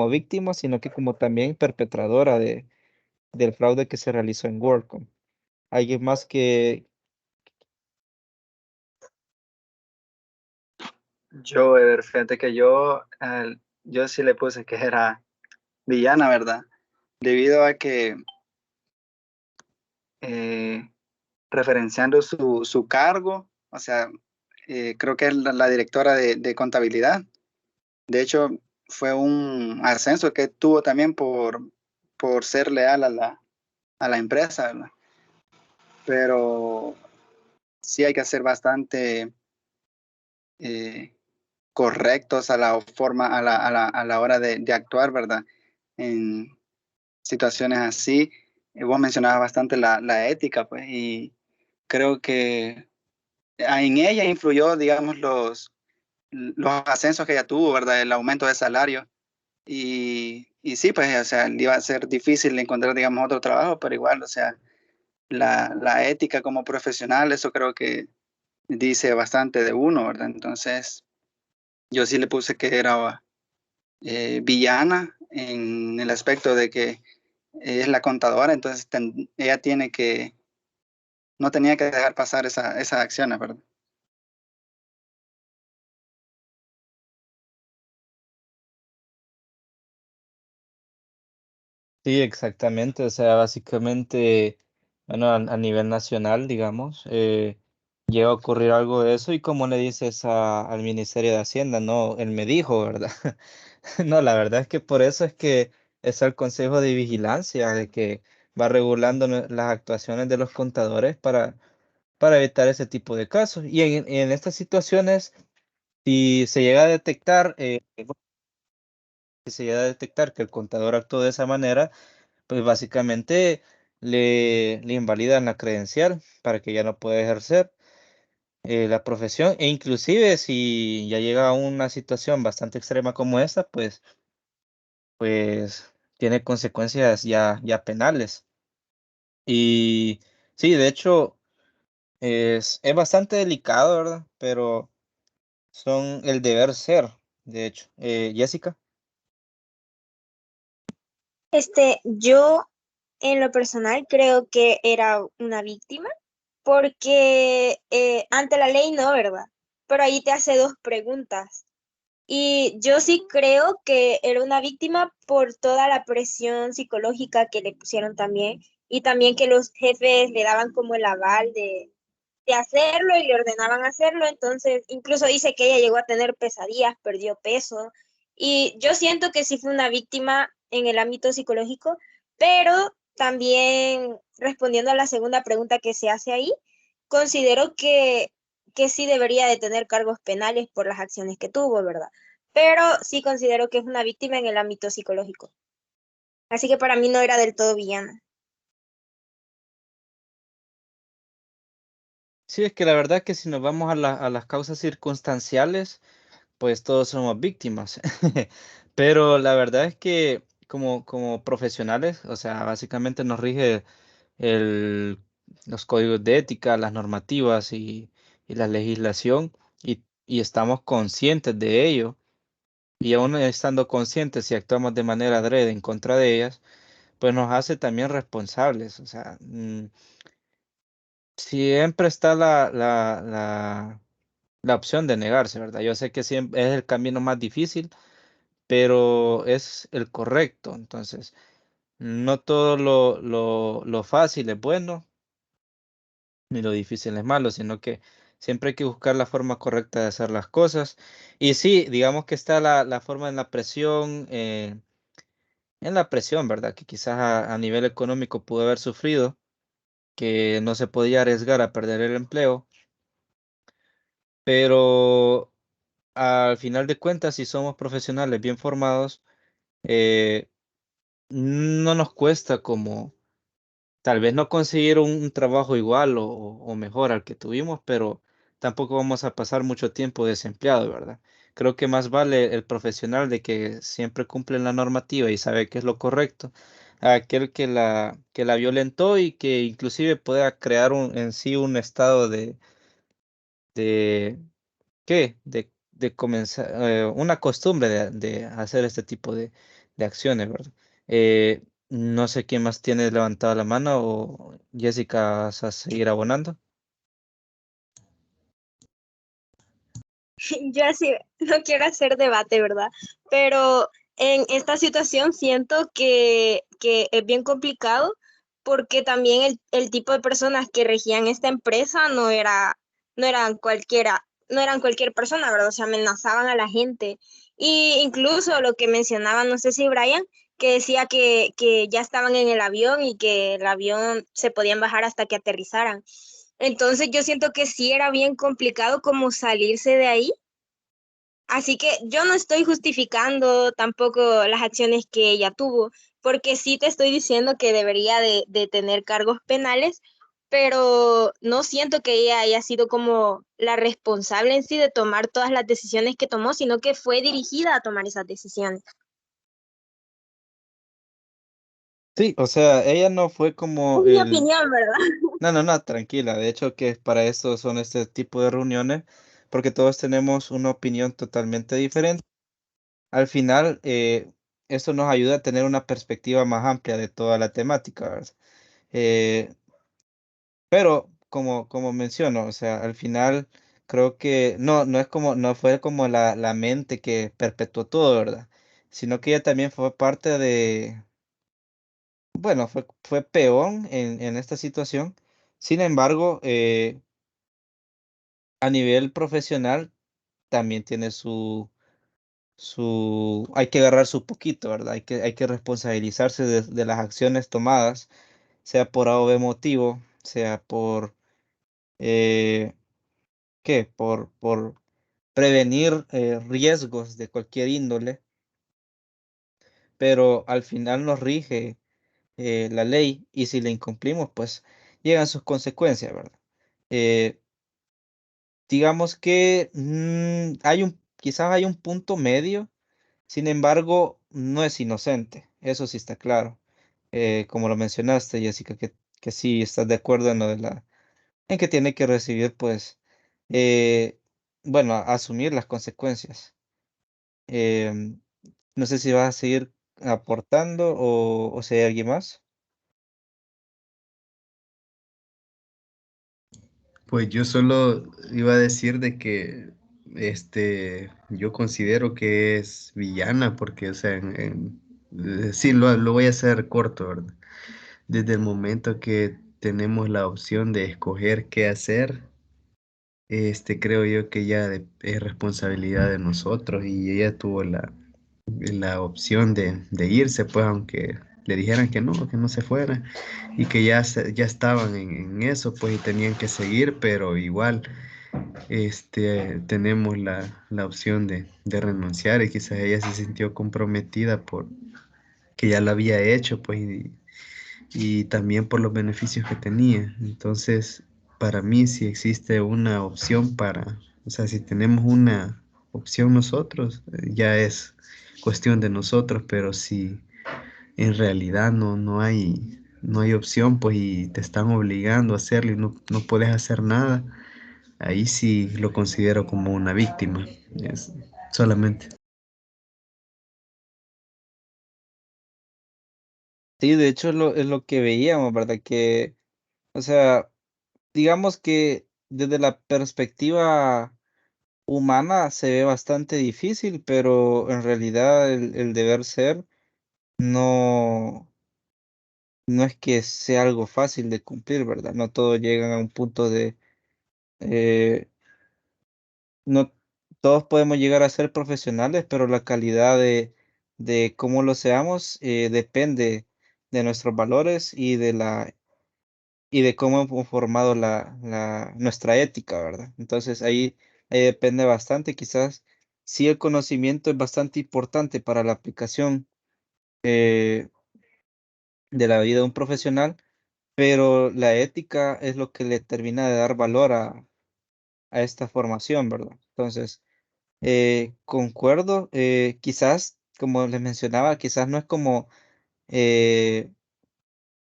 víctima, sino que como también perpetradora del fraude que se realizó en WorldCom. ¿Alguien más que... Yo, fíjate que yo sí le puse que era villana, ¿verdad? Debido a que, eh, referenciando su cargo, o sea, creo que es la directora de contabilidad. De hecho, fue un ascenso que tuvo también por ser leal a la empresa, ¿verdad? Pero sí hay que ser bastante eh, correctos a la forma, a la hora de actuar, ¿verdad? En situaciones así. Vos mencionabas bastante la ética, pues, y creo que en ella influyó, digamos, los ascensos que ella tuvo, ¿verdad? El aumento de salario. Y sí, pues, o sea, le iba a ser difícil encontrar, digamos, otro trabajo, pero igual, o sea, la ética como profesional, eso creo que dice bastante de uno, ¿verdad? Entonces, yo sí le puse que era villana en el aspecto de que es la contadora, entonces ella no tenía que dejar pasar esa acción, ¿verdad? Sí, exactamente. O sea, básicamente, bueno, a nivel nacional, digamos, llega a ocurrir algo de eso y como le dices al Ministerio de Hacienda, no, él me dijo, ¿verdad? No, la verdad es que por eso es que es el Consejo de Vigilancia, de que va regulando las actuaciones de los contadores para evitar ese tipo de casos. Y en estas situaciones, si se llega a detectar, si se llega a detectar que el contador actuó de esa manera, pues básicamente le invalidan la credencial para que ya no pueda ejercer la profesión e inclusive si ya llega a una situación bastante extrema como esta, pues tiene consecuencias ya penales. Y sí, de hecho es bastante delicado, ¿verdad? Pero son el deber ser, de hecho. Jessica. Yo en lo personal creo que era una víctima porque ante la ley no, ¿verdad? Pero ahí te hace dos preguntas. Y yo sí creo que era una víctima por toda la presión psicológica que le pusieron también y también que los jefes le daban como el aval de hacerlo y le ordenaban hacerlo. Entonces, incluso dice que ella llegó a tener pesadillas, perdió peso. Y yo siento que sí fue una víctima en el ámbito psicológico, pero también respondiendo a la segunda pregunta que se hace ahí, considero que sí debería de tener cargos penales por las acciones que tuvo, ¿verdad? Pero sí considero que es una víctima en el ámbito psicológico. Así que para mí no era del todo villana. Sí, es que la verdad que si nos vamos a las causas circunstanciales, pues todos somos víctimas. Pero la verdad es que como profesionales, o sea, básicamente nos rige el, los códigos de ética, las normativas y la legislación y estamos conscientes de ello. Y aún estando conscientes y actuamos de manera adrede en contra de ellas, pues nos hace también responsables. O sea, siempre está la opción de negarse, ¿verdad? Yo sé que siempre es el camino más difícil, pero es el correcto. Entonces, no todo lo fácil es bueno, ni lo difícil es malo, sino que siempre hay que buscar la forma correcta de hacer las cosas. Y sí, digamos que está la forma en la presión, ¿verdad? Que quizás a nivel económico pudo haber sufrido, que no se podía arriesgar a perder el empleo, pero al final de cuentas, si somos profesionales bien formados, eh, no nos cuesta como tal vez no conseguir un trabajo igual o mejor al que tuvimos, pero tampoco vamos a pasar mucho tiempo desempleado, ¿verdad? Creo que más vale el profesional de que siempre cumple la normativa y sabe qué es lo correcto, a aquel que la violentó y que inclusive pueda crear en sí un estado de ¿qué? De comenzar, una costumbre de hacer este tipo de acciones, ¿verdad? No sé quién más tiene levantada la mano o Jessica, ¿vas a seguir abonando? Yo así no quiero hacer debate, ¿verdad? Pero en esta situación siento que es bien complicado porque también el tipo de personas que regían esta empresa no eran cualquiera, no eran cualquier persona, ¿verdad? O sea, amenazaban a la gente. Y incluso lo que mencionaba, no sé si Brian, que decía que ya estaban en el avión y que el avión se podían bajar hasta que aterrizaran. Entonces yo siento que sí era bien complicado como salirse de ahí. Así que yo no estoy justificando tampoco las acciones que ella tuvo, porque sí te estoy diciendo que debería de tener cargos penales, pero no siento que ella haya sido como la responsable en sí de tomar todas las decisiones que tomó, sino que fue dirigida a tomar esas decisiones. Sí, o sea, ella no fue Es como mi el... opinión, ¿verdad? No, no, no, tranquila. De hecho, que para esto son este tipo de reuniones, porque todos tenemos una opinión totalmente diferente. Al final, esto nos ayuda a tener una perspectiva más amplia de toda la temática, ¿verdad? Eh, Pero como menciono, o sea, al final creo que no es como, no fue como la mente que perpetuó todo, ¿verdad? Sino que ella también fue parte bueno, fue peón en esta situación. Sin embargo, a nivel profesional también tiene hay que agarrar su poquito, ¿verdad? Hay que responsabilizarse de las acciones tomadas, sea por A o B motivo, sea por, ¿qué? Por prevenir riesgos de cualquier índole, pero al final nos rige la ley y si la incumplimos, pues llegan sus consecuencias, ¿verdad? Eh, digamos que quizás hay un punto medio. Sin embargo, no es inocente, eso sí está claro. Como lo mencionaste, Jessica, que sí estás de acuerdo en lo de en que tiene que recibir, pues, eh, bueno, asumir las consecuencias. Em, no sé si vas a seguir aportando o si hay alguien más. Pues yo solo iba a decir de que yo considero que es villana porque, o sea, sí, lo voy a hacer corto, ¿verdad? Desde el momento que tenemos la opción de escoger qué hacer, creo yo que ya es responsabilidad de nosotros y ella tuvo la opción de irse, pues aunque le dijeran que no se fuera y que ya estaban en eso, pues y tenían que seguir, pero igual tenemos la opción de renunciar y quizás ella se sintió comprometida por que ya lo había hecho, pues y también por los beneficios que tenía. Entonces, para mí, si existe una opción o sea, si tenemos una opción nosotros, ya es cuestión de nosotros, pero si en realidad no hay opción, pues y te están obligando a hacerlo y no puedes hacer nada, ahí sí lo considero como una víctima, es solamente. Sí, de hecho es lo que veíamos, ¿verdad? Que, o sea, digamos que desde la perspectiva humana se ve bastante difícil, pero en realidad el deber ser no, no es que sea algo fácil de cumplir, ¿verdad? No todos llegan a un punto eh, no todos podemos llegar a ser profesionales, pero la calidad de cómo lo seamos depende de nuestros valores y de cómo hemos formado nuestra ética, ¿verdad? Entonces ahí depende bastante, quizás sí el conocimiento es bastante importante para la aplicación eh, de la vida de un profesional, pero la ética es lo que le termina de dar valor a esta formación, ¿verdad? Entonces, concuerdo, quizás, como les mencionaba, quizás no es como eh,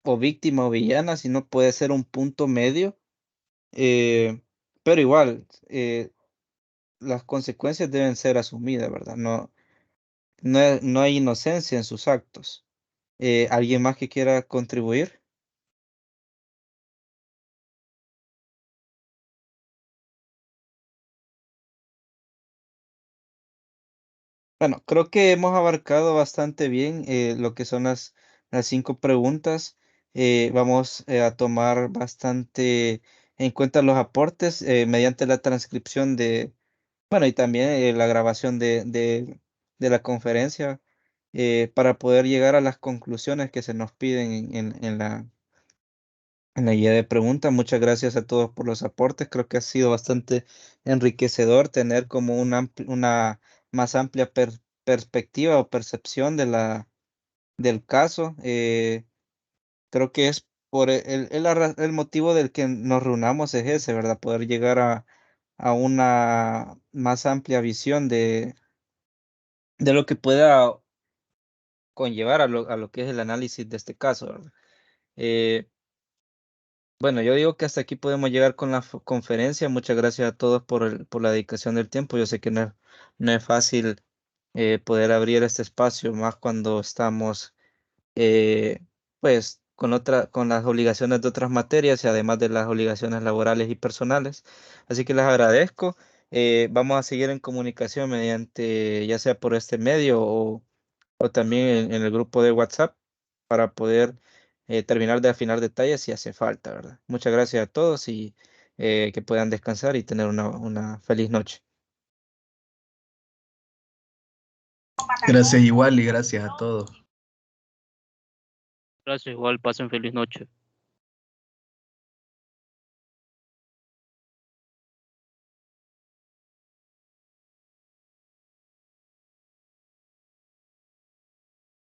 o víctima o villana, sino puede ser un punto medio, pero igual, las consecuencias deben ser asumidas, ¿verdad? No hay inocencia en sus actos. ¿Alguien más que quiera contribuir? Bueno, creo que hemos abarcado bastante bien lo que son las 5 preguntas. Vamos a tomar bastante en cuenta los aportes mediante la transcripción bueno, y también la grabación de la conferencia para poder llegar a las conclusiones que se nos piden en la guía de preguntas. Muchas gracias a todos por los aportes. Creo que ha sido bastante enriquecedor tener como una más amplia perspectiva o percepción del caso. Creo que es por el motivo del que nos reunamos es ese, ¿verdad? Poder llegar a una más amplia visión de lo que pueda conllevar a lo que es el análisis de este caso, ¿verdad? Eh, Bueno, yo digo que hasta aquí podemos llegar con la conferencia. Muchas gracias a todos por la dedicación del tiempo. Yo sé que no es fácil poder abrir este espacio, más cuando estamos pues con las obligaciones de otras materias y además de las obligaciones laborales y personales. Así que les agradezco. Vamos a seguir en comunicación mediante, ya sea por este medio o también en el grupo de WhatsApp. para poder terminar de afinar detalles si hace falta, ¿verdad? Muchas gracias a todos y que puedan descansar y tener una feliz noche. Gracias igual y gracias a todos. Gracias, igual, pasen feliz noche.